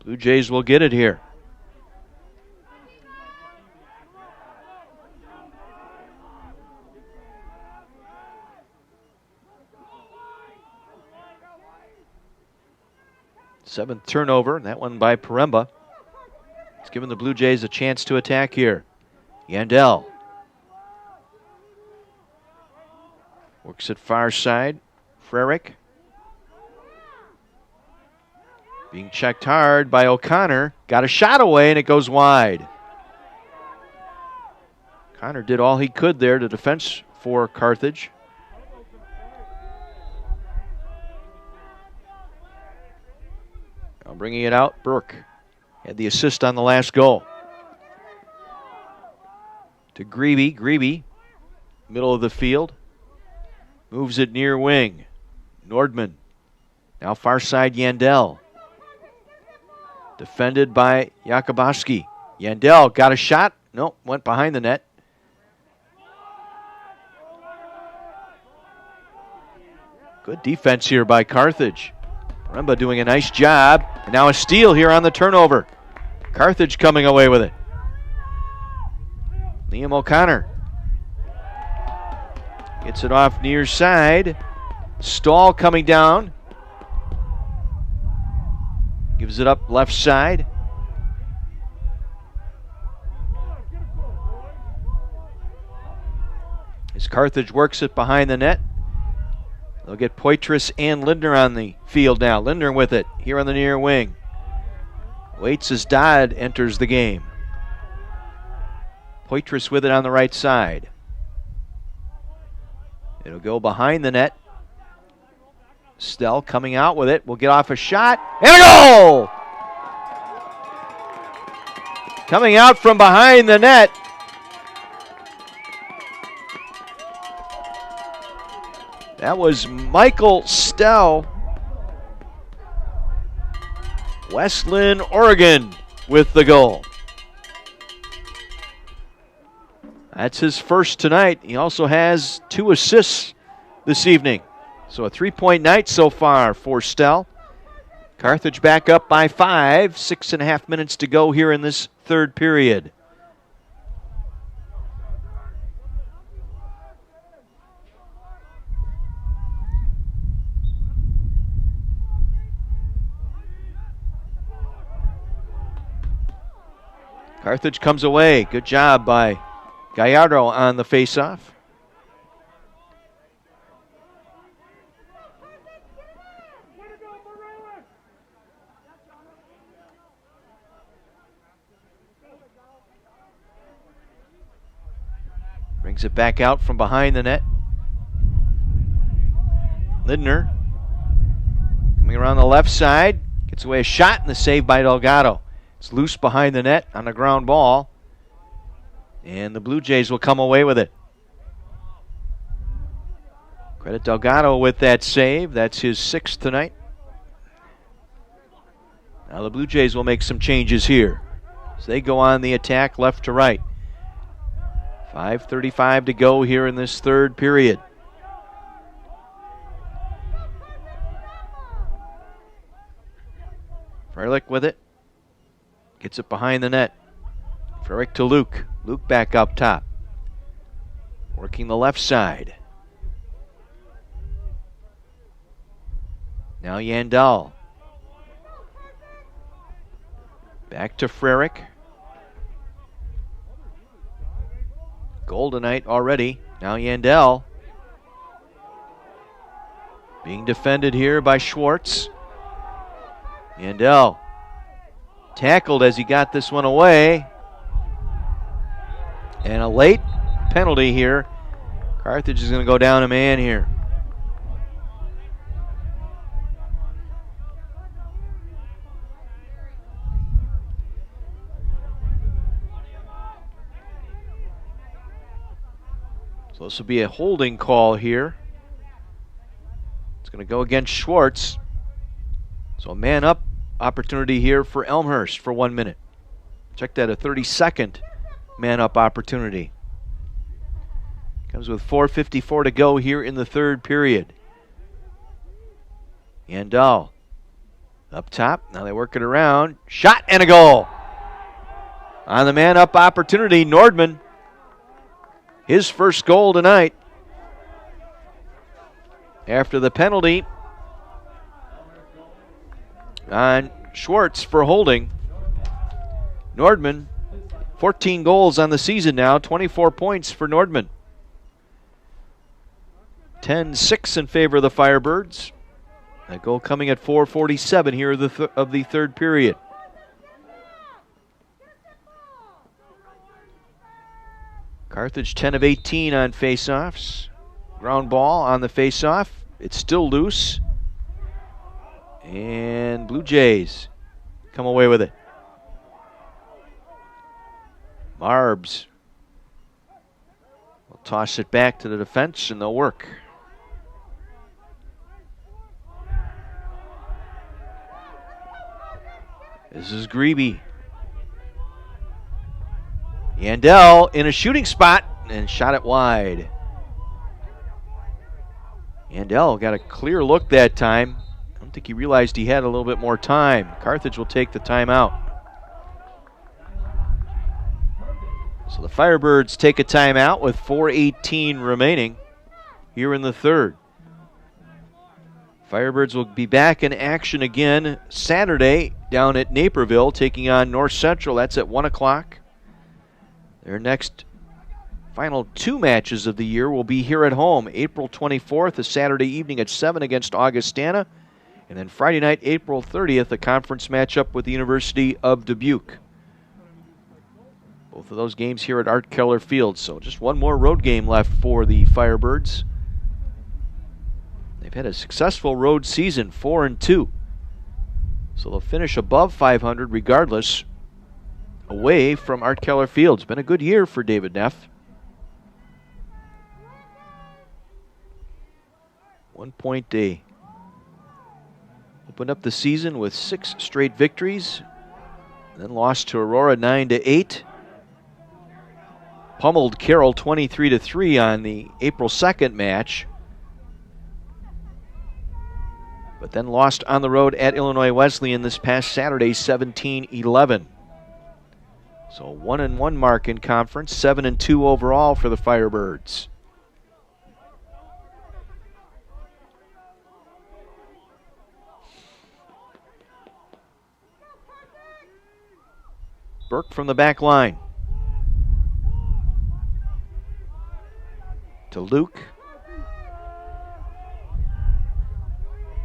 Blue Jays will get it here. Seventh turnover, that one by Paremba. It's given the Blue Jays a chance to attack here. Yandel works at far side. Frerick being checked hard by O'Connor. Got a shot away and it goes wide. O'Connor did all he could there to defense for Carthage. Now bringing it out, Burke had the assist on the last goal. To Grebe. Grebe, middle of the field. Moves it near wing. Nordman. Now far side Yandel. Defended by Jakubowski. Yandel got a shot. Nope, went behind the net. Good defense here by Carthage. Remba doing a nice job. And now a steal here on the turnover. Carthage coming away with it. Liam O'Connor gets it off near side. Stahl coming down. Gives it up left side. As Carthage works it behind the net. They'll get Poitras and Lindner on the field now. Lindner with it here on the near wing. Waits as Dodd enters the game. Poitras with it on the right side. It'll go behind the net. Stell coming out with it. Will get off a shot. And a goal! Coming out from behind the net. That was Michael Stell. Westland, Oregon with the goal. That's his first tonight. He also has 2 assists this evening. So a 3-point night so far for Stell. Carthage back up by 5. 6.5 minutes to go here in this third period. Carthage comes away. Good job by Gallardo on the faceoff. Brings it back out from behind the net. Lindner coming around the left side. Gets away a shot and the save by Delgado. It's loose behind the net on a ground ball. And the Blue Jays will come away with it. Credit Delgado with that save. That's his 6th tonight. Now the Blue Jays will make some changes here as they go on the attack left to right. 5:35 to go here in this third period. Freilich with it. Gets it behind the net. Freilich to Luke. Luke back up top. Working the left side. Now Yandel. Back to Freilich. Goal tonight already. Now Yandel. Being defended here by Schwartz. Yandel tackled as he got this one away. And a late penalty here. Carthage is going to go down a man here. So this will be a holding call here. It's going to go against Schwartz. So a man up opportunity here for Elmhurst for 1 minute. Check that, a 32nd man up opportunity. Comes with 4:54 to go here in the third period. Yandel up top. Now they work it around. Shot and a goal. On the man up opportunity, Nordman. His first goal tonight. After the penalty on Schwartz for holding. Nordman, 14 goals on the season now, 24 points for Nordman. 10-6 in favor of the Firebirds. That goal coming at 4:47 here of the third period. Carthage 10 of 18 on faceoffs. Ground ball on the faceoff. It's still loose. And Blue Jays come away with it. Marbs will toss it back to the defense and they'll work. This is Grebe. Yandel in a shooting spot and shot it wide. Yandel got a clear look that time. I don't think he realized he had a little bit more time. Carthage will take the timeout. So the Firebirds take a timeout with 4:18 remaining here in the third. Firebirds will be back in action again Saturday down at Naperville, taking on North Central. That's at 1 o'clock. Their next final two matches of the year will be here at home. April 24th, a Saturday evening at 7 against Augustana. And then Friday night, April 30th, a conference matchup with the University of Dubuque. Both of those games here at Art Keller Field. So just one more road game left for the Firebirds. They've had a successful road season, 4-2. So they'll finish above 500 regardless, away from Art Keller Field. It's been a good year for David Neff. 1 point day. Opened up the season with 6 straight victories, then lost to Aurora 9-8. Pummeled Carroll 23-3 on the April 2nd match, but then lost on the road at Illinois Wesleyan this past Saturday, 17-11. So 1-1 mark in conference, 7-2 overall for the Firebirds. Burke from the back line. To Luke.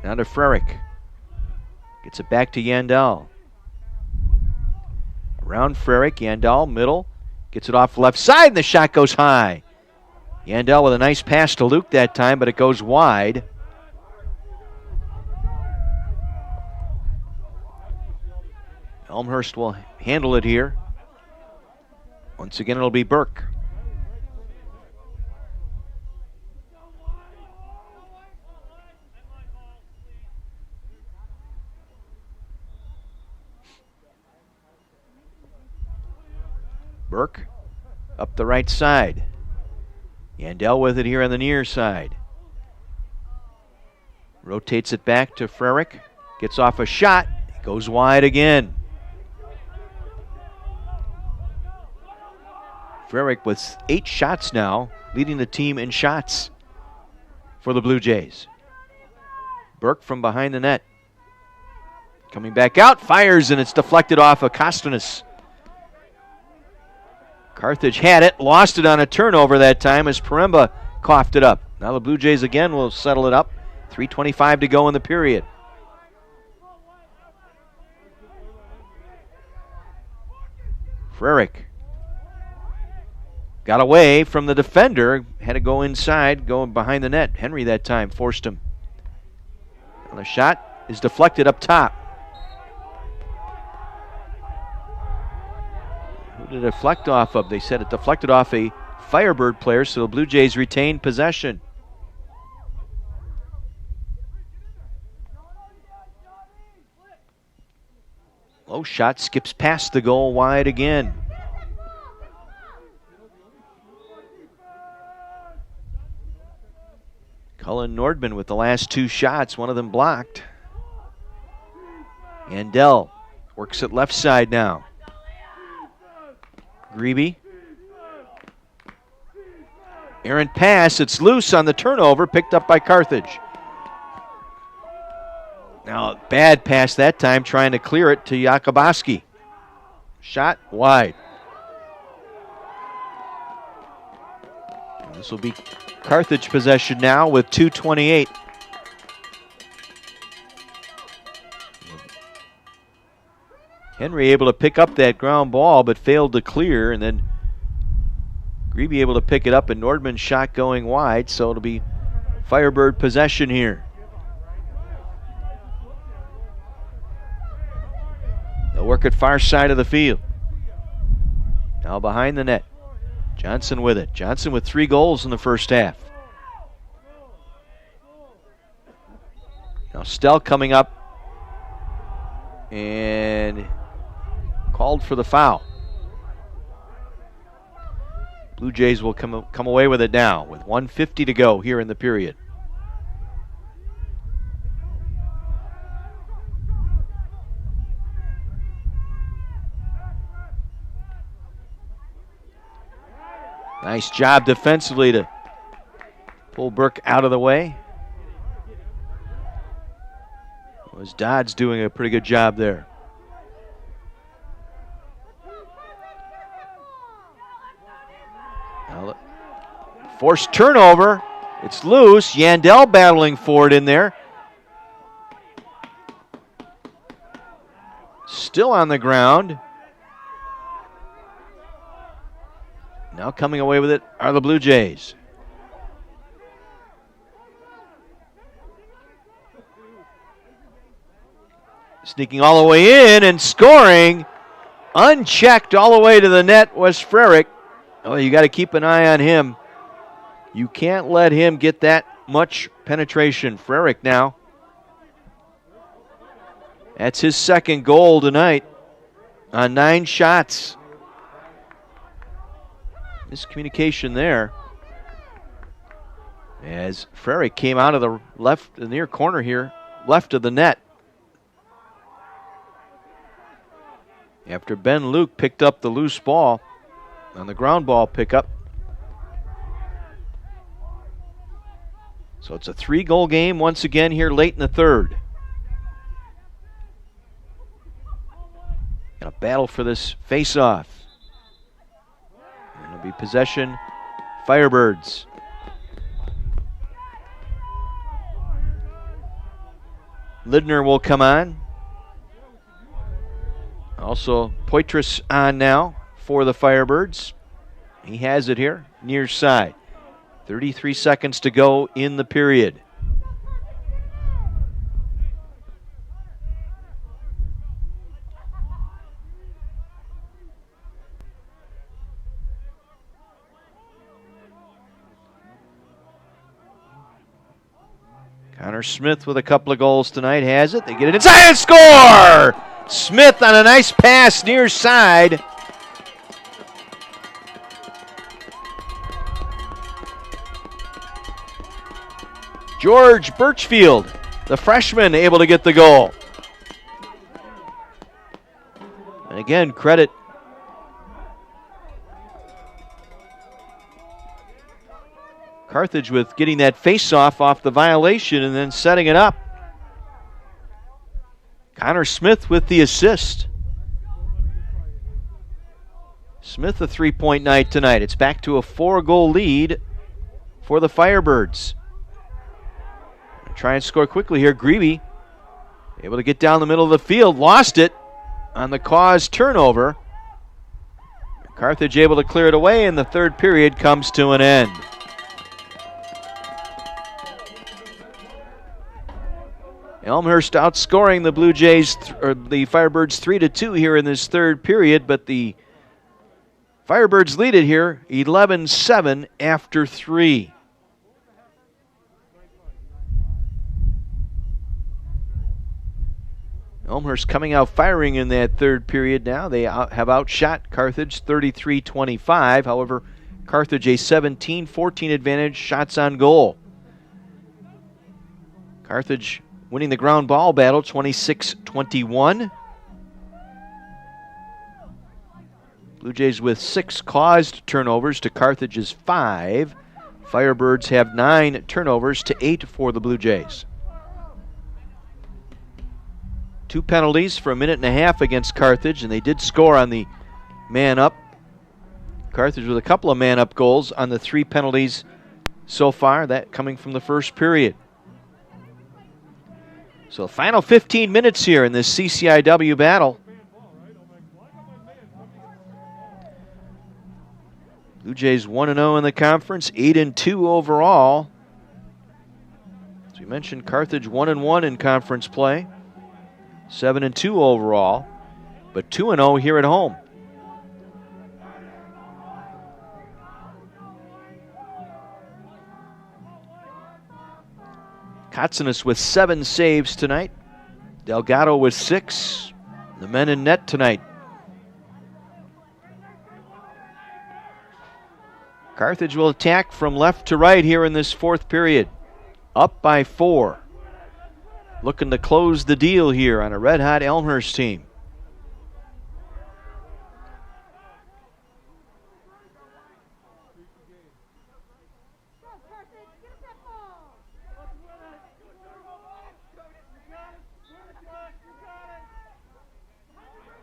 Now to Frerick. Gets it back to Yandel. Around Frerick, Yandel, middle. Gets it off left side, and the shot goes high. Yandel with a nice pass to Luke that time, but it goes wide. Elmhurst will handle it here. Once again, it'll be Burke. Burke up the right side. Yandel with it here on the near side. Rotates it back to Frerick. Gets off a shot. Goes wide again. Frerick with 8 shots now, leading the team in shots for the Blue Jays. Burke from behind the net. Coming back out, fires, and it's deflected off of Kostanis. Carthage had it, lost it on a turnover that time as Paremba coughed it up. Now the Blue Jays again will settle it up. 3:25 to go in the period. Frerick got away from the defender, had to go inside, going behind the net. Henry that time forced him. And the shot is deflected up top. Who did it deflect off of? They said it deflected off a Firebird player, so the Blue Jays retained possession. Low shot skips past the goal wide again. Cullen Nordman with the last 2 shots, one of them blocked. Yandel works it left side now. Grebe. Errant pass, it's loose on the turnover, picked up by Carthage. Now, bad pass that time, trying to clear it to Yakuboski. Shot wide. And this will be Carthage possession now with 2:28. Henry able to pick up that ground ball, but failed to clear, and then Grebe able to pick it up, and Nordman's shot going wide, so it'll be Firebird possession here. They'll work at far side of the field. Now behind the net. Johnson with it. Johnson with 3 goals in the first half. Now Stell coming up. And called for the foul. Blue Jays will come away with it now with 1:50 to go here in the period. Nice job defensively to pull Burke out of the way. Was Dodd's doing a pretty good job there. Forced turnover. It's loose. Yandel battling for it in there. Still on the ground. Now coming away with it are the Blue Jays. Sneaking all the way in and scoring. Unchecked all the way to the net was Frerick. Oh, you got to keep an eye on him. You can't let him get that much penetration. Frerick now. That's his second goal tonight on 9 shots. Miscommunication there. As Frerick came out of the near corner here, left of the net. After Ben Luke picked up the loose ball on the ground ball pickup. So it's a 3-goal game once again here late in the third. Got a battle for this face-off. And it'll be possession, Firebirds. Lidner will come on. Also, Poitras on now for the Firebirds. He has it here, near side. 33 seconds to go in the period. Connor Smith with a couple of goals tonight has it. They get it inside and score! Smith on a nice pass near side. George Birchfield, the freshman, able to get the goal. And again, credit Carthage with getting that face-off off the violation and then setting it up. Connor Smith with the assist. Smith a 3-point night tonight. It's back to a 4-goal lead for the Firebirds. Try and score quickly here. Greeby able to get down the middle of the field. Lost it on the cause turnover. Carthage able to clear it away, and the third period comes to an end. Elmhurst outscoring the Blue Jays, or the Firebirds 3-2 here in this third period, but the Firebirds lead it here 11-7 after 3. Elmhurst coming out firing in that third period now. They have outshot Carthage 33-25. However, Carthage a 17-14 advantage, shots on goal. Carthage winning the ground ball battle 26-21. Blue Jays with 6 caused turnovers to Carthage's 5. Firebirds have 9 turnovers to 8 for the Blue Jays. 2 penalties for a minute and a half against Carthage, and they did score on the man-up. Carthage with a couple of man-up goals on the 3 penalties so far, that coming from the first period. So final 15 minutes here in this CCIW battle. Blue Jays 1-0 in the conference, 8-2 overall. As we mentioned, Carthage 1-1 in conference play. 7-2 overall, but 2-0 here at home. Kotzinis with 7 saves tonight. Delgado with 6. The men in net tonight. Carthage will attack from left to right here in this fourth period. Up by 4. Looking to close the deal here on a red-hot Elmhurst team.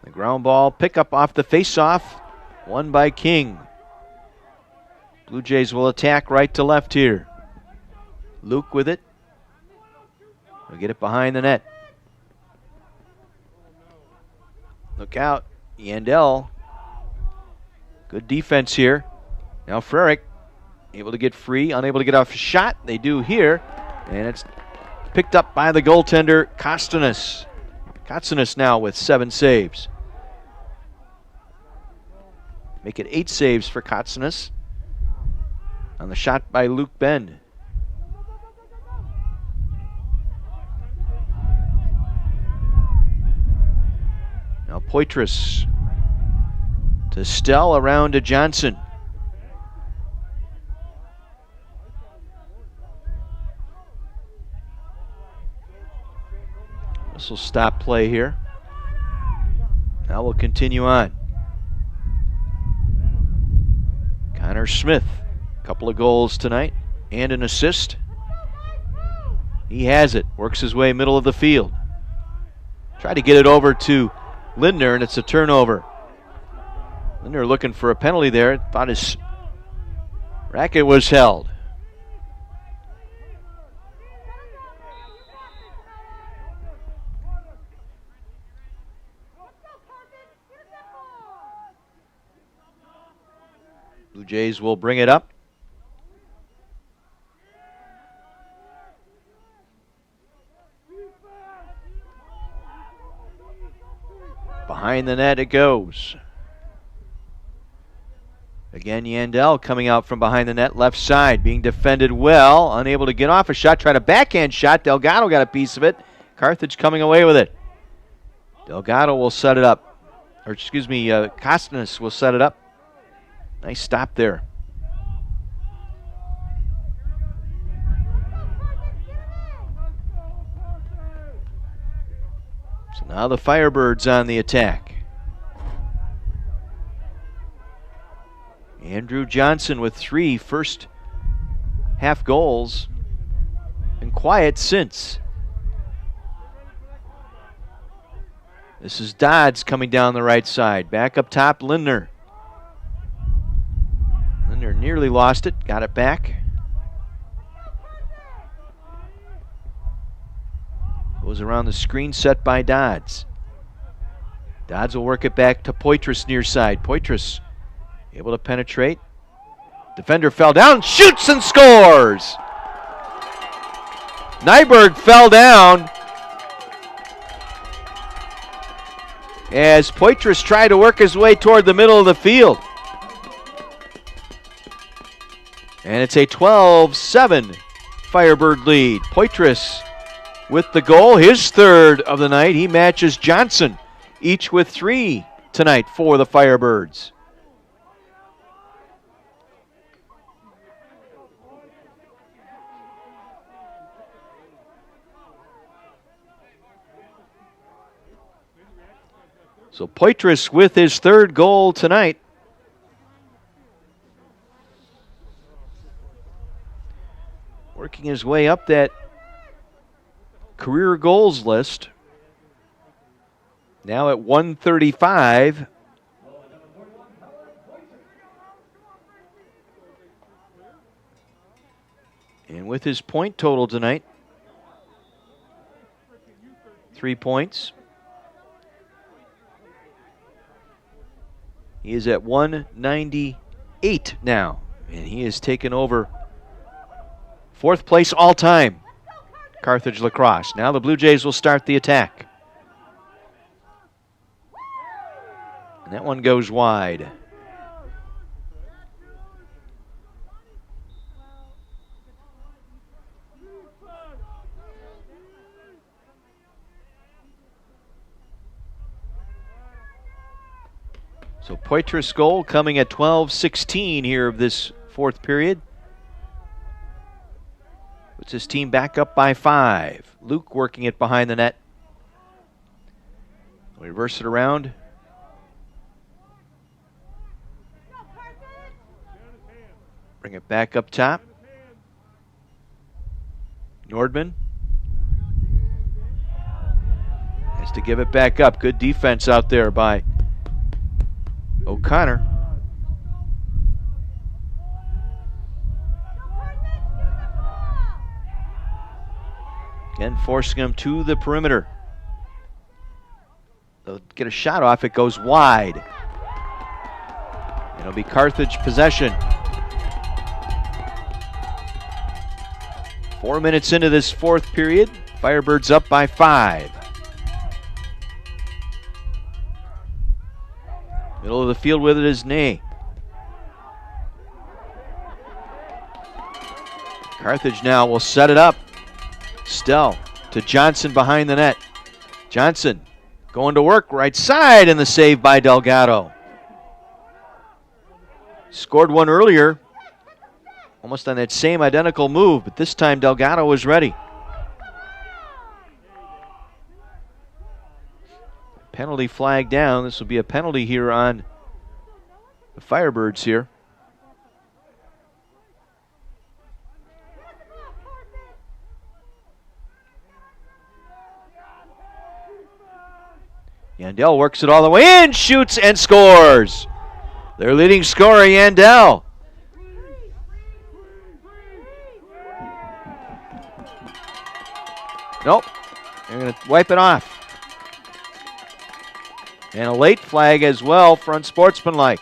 The ground ball pickup off the face-off, won by King. Blue Jays will attack right to left here. Luke with it. He'll get it behind the net. Look out, Yandel. Good defense here. Now Frerick able to get free, unable to get off a shot. They do here, and it's picked up by the goaltender, Kostanis. Kostanis now with 7 saves. Make it 8 saves for Kostanis on the shot by Luke Bend. Now Poitras to Stell, around to Johnson. This will stop play here. Now we'll continue on. Connor Smith, a couple of goals tonight and an assist. He has it, works his way middle of the field. Tried to get it over to Lindner, and it's a turnover. Lindner looking for a penalty there. Thought his racket was held. Blue Jays will bring it up. Behind the net it goes. Again, Yandel coming out from behind the net, left side, being defended well, unable to get off a shot, tried a backhand shot. Delgado got a piece of it. Carthage coming away with it. Delgado will set it up. Or excuse me, Kostanis will set it up. Nice stop there. So now the Firebirds on the attack. Andrew Johnson with 3 first half goals. Been quiet since. This is Dodds coming down the right side. Back up top, Lindner. Lindner nearly lost it, got it back. Goes around the screen set by Dodds. Dodds will work it back to Poitras near side. Poitras able to penetrate. Defender fell down, shoots and scores! Nyberg fell down as Poitras tried to work his way toward the middle of the field. And it's a 12-7 Firebird lead. Poitras with the goal, his third of the night. He matches Johnson, each with 3 tonight for the Firebirds. So Poitras with his third goal tonight. Working his way up that career goals list. Now at 135. And with his point total tonight, 3 points. He is at 198 now, and he has taken over 4th place all time. Carthage Lacrosse. Now the Blue Jays will start the attack. And that one goes wide. So Poitras' goal coming at 12-16 here of this fourth period. Puts his team back up by 5. Luke working it behind the net. Reverse it around. Bring it back up top. Nordman has to give it back up. Good defense out there by O'Connor. Again, forcing him to the perimeter. They'll get a shot off. It goes wide. It'll be Carthage possession. 4 minutes into this fourth period. Firebirds up by 5. Middle of the field with it is Ney. Carthage now will set it up. Stell to Johnson behind the net. Johnson going to work right side, and the save by Delgado. Scored one earlier, almost on that same identical move, but this time Delgado was ready. Penalty flag down. This will be a penalty here on the Firebirds here. Yandel works it all the way in, shoots and scores. Their leading scorer, Yandel. Nope, they're going to wipe it off. And a late flag as well for unsportsmanlike.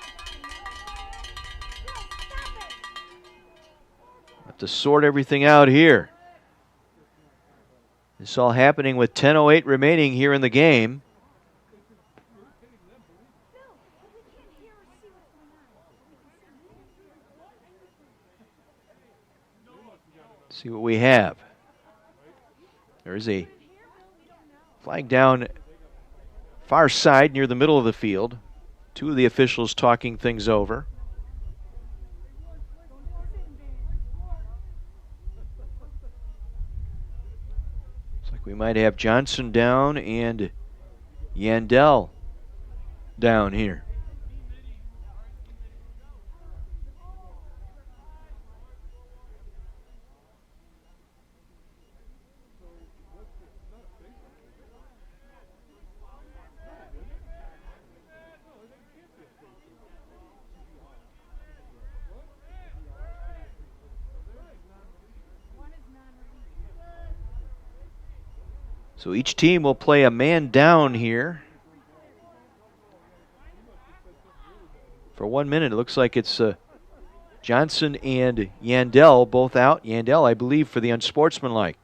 Have to sort everything out here. This all happening with 10:08 remaining here in the game. See what we have. There is a flag down far side near the middle of the field. Two of the officials talking things over. Looks like we might have Johnson down and Yandel down here. So each team will play a man down here for 1 minute. It looks like it's Johnson and Yandel both out. Yandel, I believe, for the unsportsmanlike.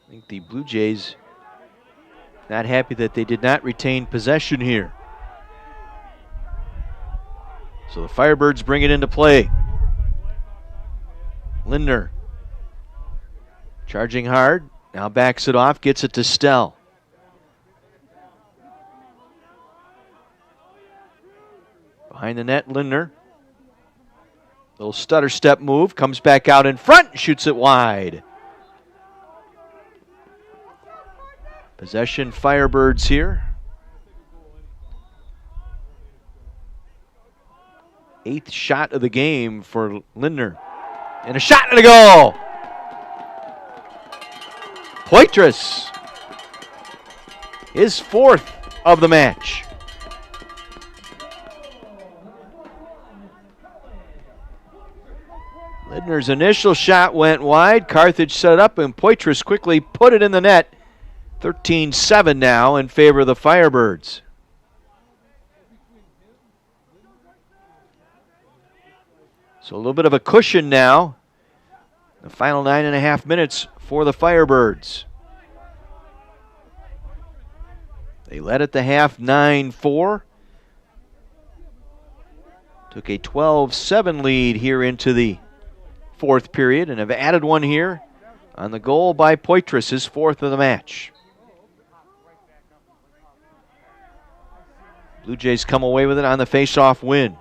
I think the Blue Jays not happy that they did not retain possession here. So the Firebirds bring it into play. Lindner charging hard, now backs it off, gets it to Stell. Behind the net, Lindner. Little stutter step move, comes back out in front, shoots it wide. Possession Firebirds here. 8th shot of the game for Lindner. And a shot and a goal! Poitras, his 4th of the match. Lindner's initial shot went wide. Carthage set it up and Poitras quickly put it in the net. 13-7 now in favor of the Firebirds. So a little bit of a cushion now The final 9.5 minutes for the Firebirds. They led at the half 9-4. Took a 12-7 lead here into the fourth period and have added one here on the goal by Poitras, his fourth of the match. Blue Jays come away with it on the face-off win.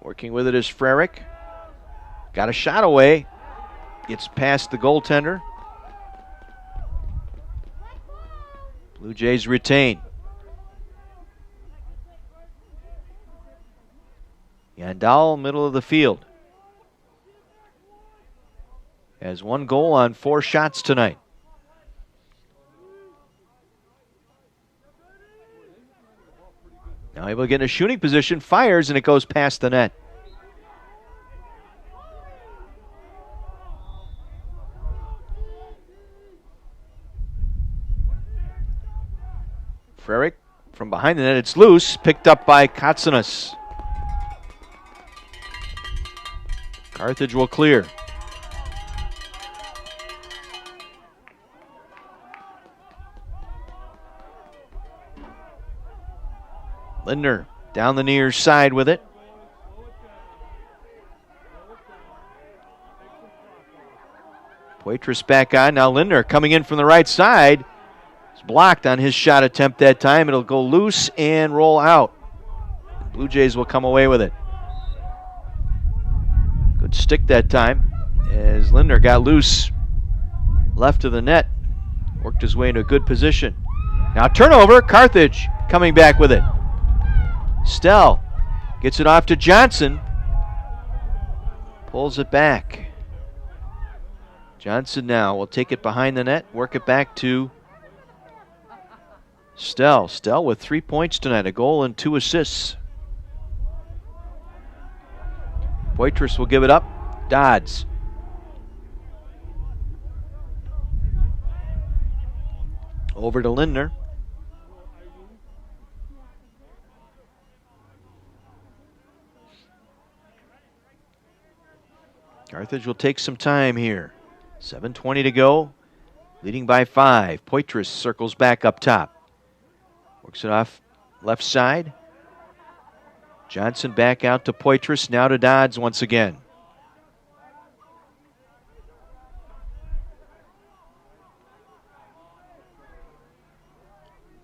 Working with it is Frerick. Got a shot away. Gets past the goaltender. Blue Jays retain. Yandal, middle of the field. Has one goal on 4 shots tonight. Now able to get in a shooting position, fires, and it goes past the net. Frerick from behind the net, it's loose, picked up by Katsanas. Carthage will clear. Lindner down the near side with it. Poitras back on. Now Lindner coming in from the right side. It's blocked on his shot attempt that time. It'll go loose and roll out. Blue Jays will come away with it. Good stick that time as Lindner got loose left of the net. Worked his way into a good position. Now turnover, Carthage coming back with it. Stell gets it off to Johnson. Pulls it back. Johnson now will take it behind the net, work it back to Stell. Stell with 3 points tonight, a goal and 2 assists. Poitras will give it up. Dodds. Over to Lindner. Carthage will take some time here. 7:20 to go. Leading by 5. Poitras circles back up top. Works it off left side. Johnson back out to Poitras. Now to Dodds once again.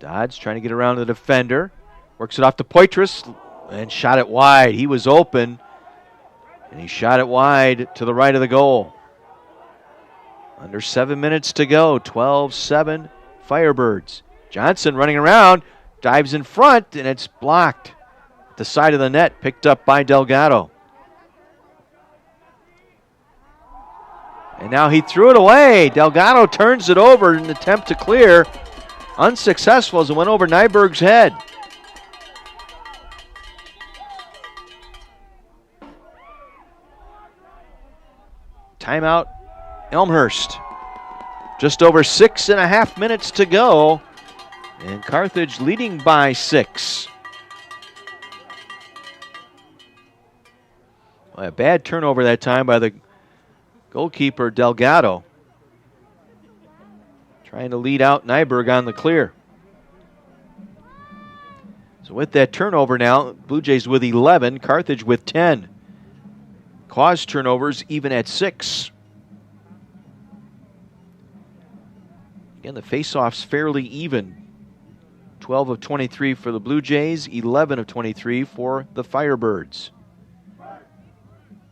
Dodds trying to get around the defender. Works it off to Poitras and shot it wide. He was open. And he shot it wide to the right of the goal. Under 7 minutes to go. 12-7 Firebirds. Johnson running around. Dives in front, and it's blocked. At the side of the net, picked up by Delgado. And now he threw it away. Delgado turns it over in an attempt to clear. Unsuccessful as it went over Nyberg's head. Timeout, Elmhurst. Just over 6.5 minutes to go. And Carthage leading by 6. Well, a bad turnover that time by the goalkeeper, Delgado. Trying to lead out Nyberg on the clear. So with that turnover now, Blue Jays with 11, Carthage with 10. Caused turnovers even at 6. Again, the face-offs fairly even. 12 of 23 for the Blue Jays, 11 of 23 for the Firebirds.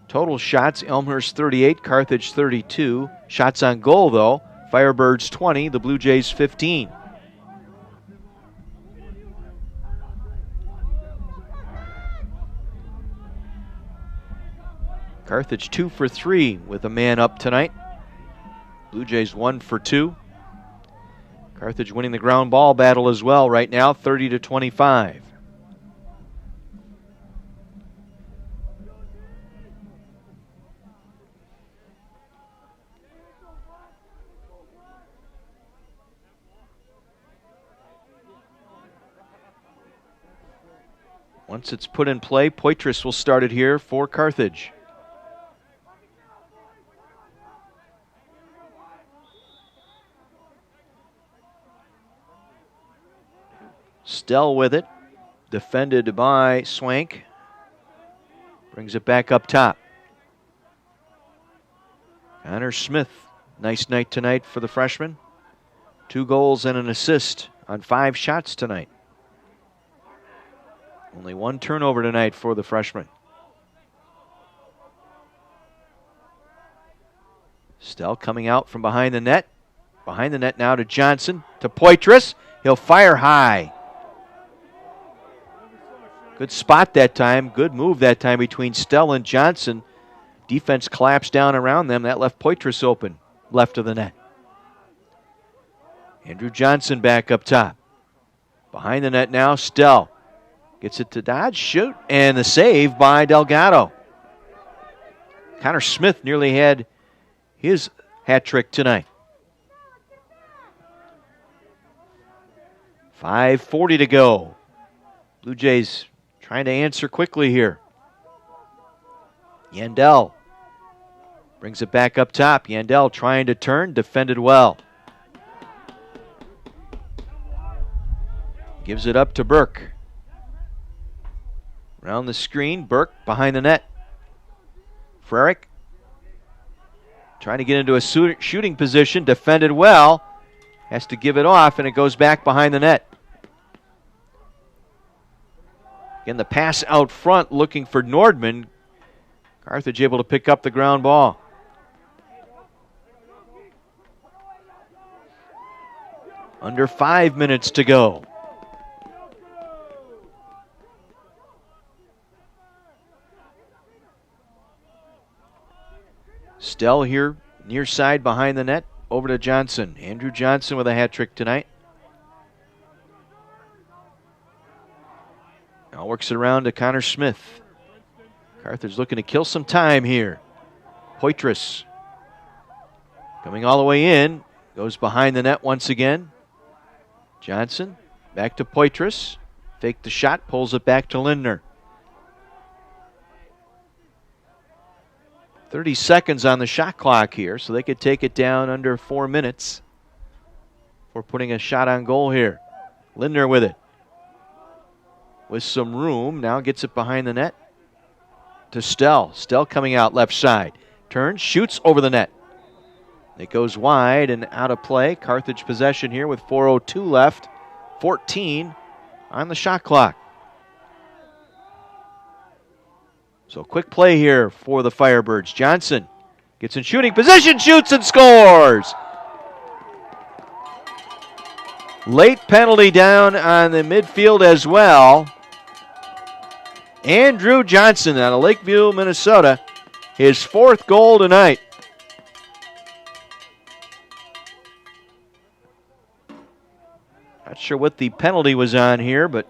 Total shots, Elmhurst 38, Carthage 32. Shots on goal, though, Firebirds 20, the Blue Jays 15. Carthage 2 for 3 with a man up tonight. Blue Jays 1 for 2. Carthage winning the ground ball battle as well right now, 30-25. Once it's put in play, Poitras will start it here for Carthage. Stell with it. Defended by Swank. Brings it back up top. Connor Smith. Nice night tonight for the freshman. 2 goals and an assist on 5 shots tonight. Only 1 turnover tonight for the freshman. Stell coming out from behind the net. Behind the net now to Johnson. To Poitras. He'll fire high. Good spot that time. Good move that time between Stell and Johnson. Defense collapsed down around them. That left Poitras open. Left of the net. Andrew Johnson back up top. Behind the net now, Stell. Gets it to Dodge, shoot, and the save by Delgado. Connor Smith nearly had his hat trick tonight. 5:40 to go. Blue Jays trying to answer quickly here. Yandel brings it back up top. Yandel trying to turn, defended well. Gives it up to Burke. Around the screen, Burke behind the net. Frerick trying to get into a shooting position, defended well. Has to give it off, and it goes back behind the net. Again, the pass out front looking for Nordman. Carthage able to pick up the ground ball. Under 5 minutes to go. Stell here, near side behind the net, over to Johnson. Andrew Johnson with a hat trick tonight. Now works it around to Connor Smith. Carthage looking to kill some time here. Poitras coming all the way in. Goes behind the net once again. Johnson back to Poitras. Faked the shot, pulls it back to Lindner. 30 seconds on the shot clock here, so they could take it down under 4 minutes for putting a shot on goal here. Lindner with it. With some room, now gets it behind the net to Stell. Stell coming out left side. Turns, shoots over the net. It goes wide and out of play. Carthage possession here with 4:02 left. 14 on the shot clock. So quick play here for the Firebirds. Johnson gets in shooting position, shoots and scores. Late penalty down on the midfield as well. Andrew Johnson out of Lakeview, Minnesota. His 4th goal tonight. Not sure what the penalty was on here, but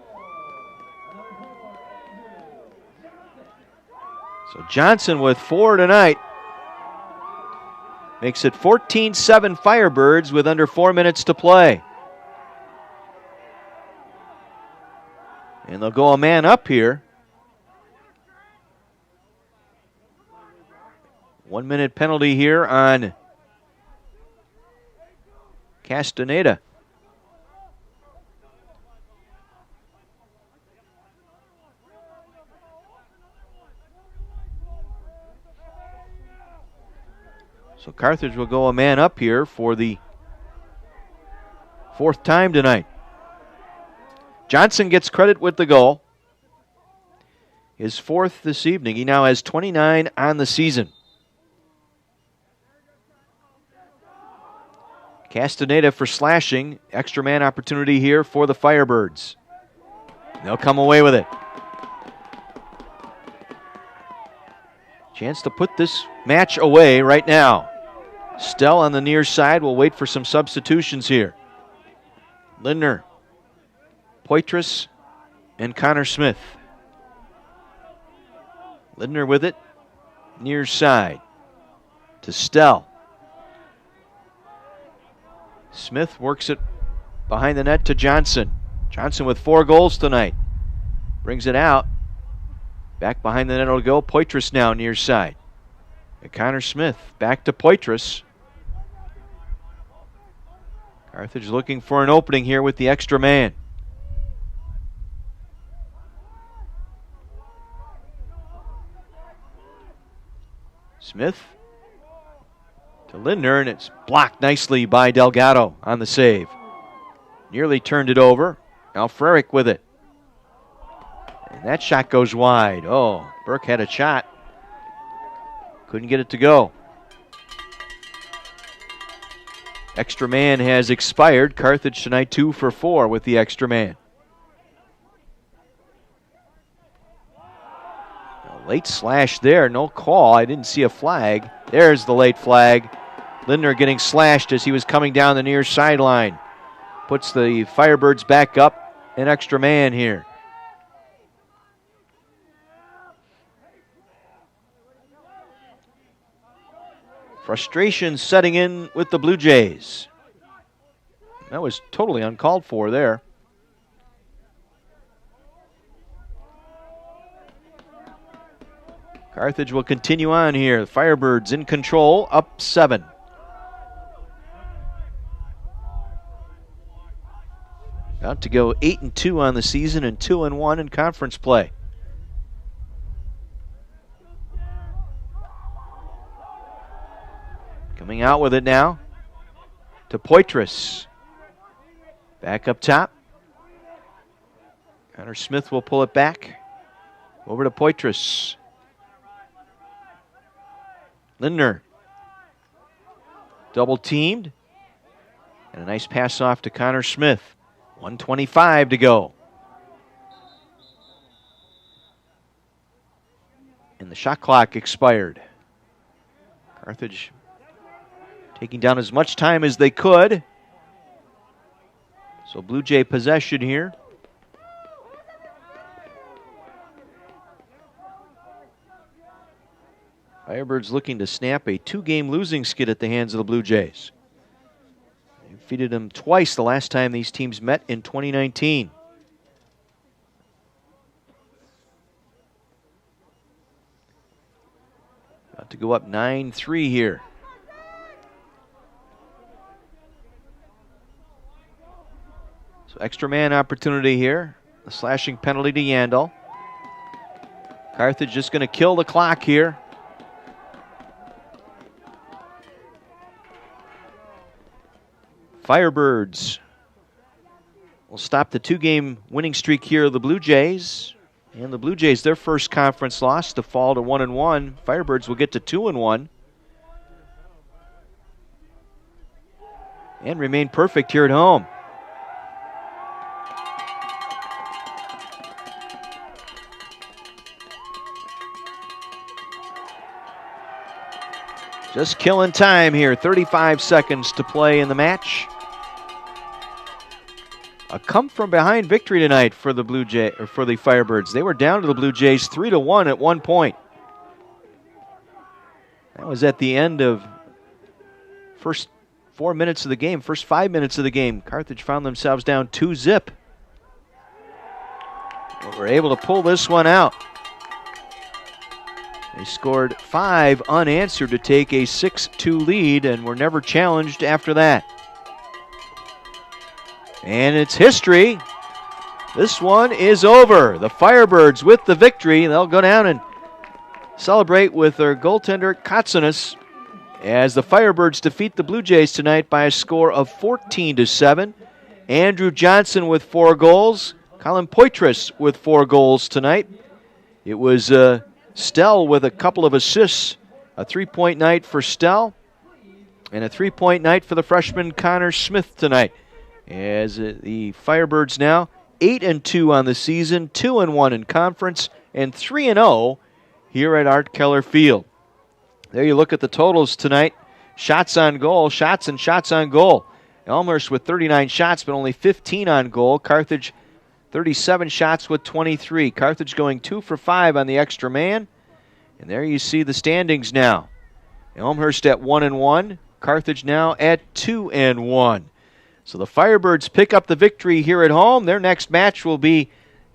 so Johnson with 4 tonight. Makes it 14-7 Firebirds with under 4 minutes to play. And they'll go a man up here. 1 minute penalty here on Castaneda. So Carthage will go a man up here for the 4th time tonight. Johnson gets credit with the goal. His 4th this evening. He now has 29 on the season. Castaneda for slashing. Extra man opportunity here for the Firebirds. They'll come away with it. Chance to put this match away right now. Stell on the near side will wait for some substitutions here. Lindner, Poitras, and Connor Smith. Lindner with it, near side to Stell. Smith works it behind the net to Johnson. Johnson with 4 goals tonight. Brings it out. Back behind the net will go. Poitras now near side. And Connor Smith back to Poitras. Carthage looking for an opening here with the extra man. Smith to Lindner, and it's blocked nicely by Delgado on the save. Nearly turned it over. Now Frerick with it. And that shot goes wide. Oh, Burke had a shot. Couldn't get it to go. Extra man has expired. Carthage tonight 2 for 4 with the extra man. A late slash there. No call. I didn't see a flag. There's the late flag. Lindner getting slashed as he was coming down the near sideline. Puts the Firebirds back up. An extra man here. Frustration setting in with the Blue Jays. That was totally uncalled for there. Carthage will continue on here. The Firebirds in control, up 7. About to go 8-2 on the season and 2-1 in conference play. Coming out with it now to Poitras. Back up top. Connor Smith will pull it back. Over to Poitras. Lindner. Double teamed. And a nice pass off to Connor Smith. 1:25 to go. And the shot clock expired. Carthage taking down as much time as they could. So Blue Jay possession here. Firebirds looking to snap a 2-game losing skid at the hands of the Blue Jays. They defeated them twice the last time these teams met in 2019. About to go up 9-3 here. So extra man opportunity here. A slashing penalty to Yandel. Carthage just going to kill the clock here. Firebirds will stop the 2-game winning streak here of the Blue Jays. And the Blue Jays, their first conference loss to fall to 1-1. Firebirds will get to 2-1. And remain perfect here at home. Just killing time here. 35 seconds to play in the match. A come-from-behind victory tonight for the for the Firebirds. They were down to the Blue Jays 3-1 at one point. That was at the end of first 4 minutes of the game, first 5 minutes of the game. Carthage found themselves down 2-0. They were able to pull this one out. They scored 5 unanswered to take a 6-2 lead and were never challenged after that. And it's history. This one is over. The Firebirds with the victory. They'll go down and celebrate with their goaltender Katsunas as the Firebirds defeat the Blue Jays tonight by a score of 14-7. Andrew Johnson with 4 goals. Colin Poitras with 4 goals tonight. It was Stell with a couple of assists. A 3-point night for Stell. And a 3-point night for the freshman Connor Smith tonight. As the Firebirds now 8-2 on the season, 2-1 in conference, and 3-0 here at Art Keller Field. There you look at the totals tonight. Shots on goal, shots and shots on goal. Elmhurst with 39 shots, but only 15 on goal. Carthage 37 shots with 23. Carthage going 2 for 5 on the extra man. And there you see the standings now. Elmhurst at 1-1. Carthage now at 2-1. So the Firebirds pick up the victory here at home. Their next match will be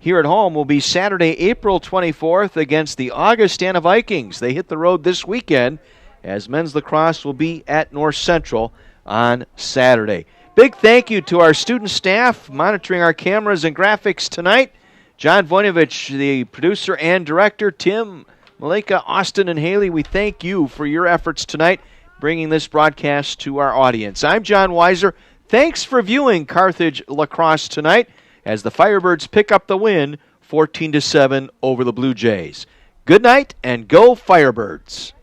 here at home will be Saturday, April 24th against the Augustana Vikings. They hit the road this weekend as men's lacrosse will be at North Central on Saturday. Big thank you to our student staff monitoring our cameras and graphics tonight. John Voinovich, the producer and director, Tim, Malika, Austin, and Haley, we thank you for your efforts tonight bringing this broadcast to our audience. I'm John Weiser. Thanks for viewing Carthage Lacrosse tonight as the Firebirds pick up the win 14-7 over the Blue Jays. Good night and go Firebirds.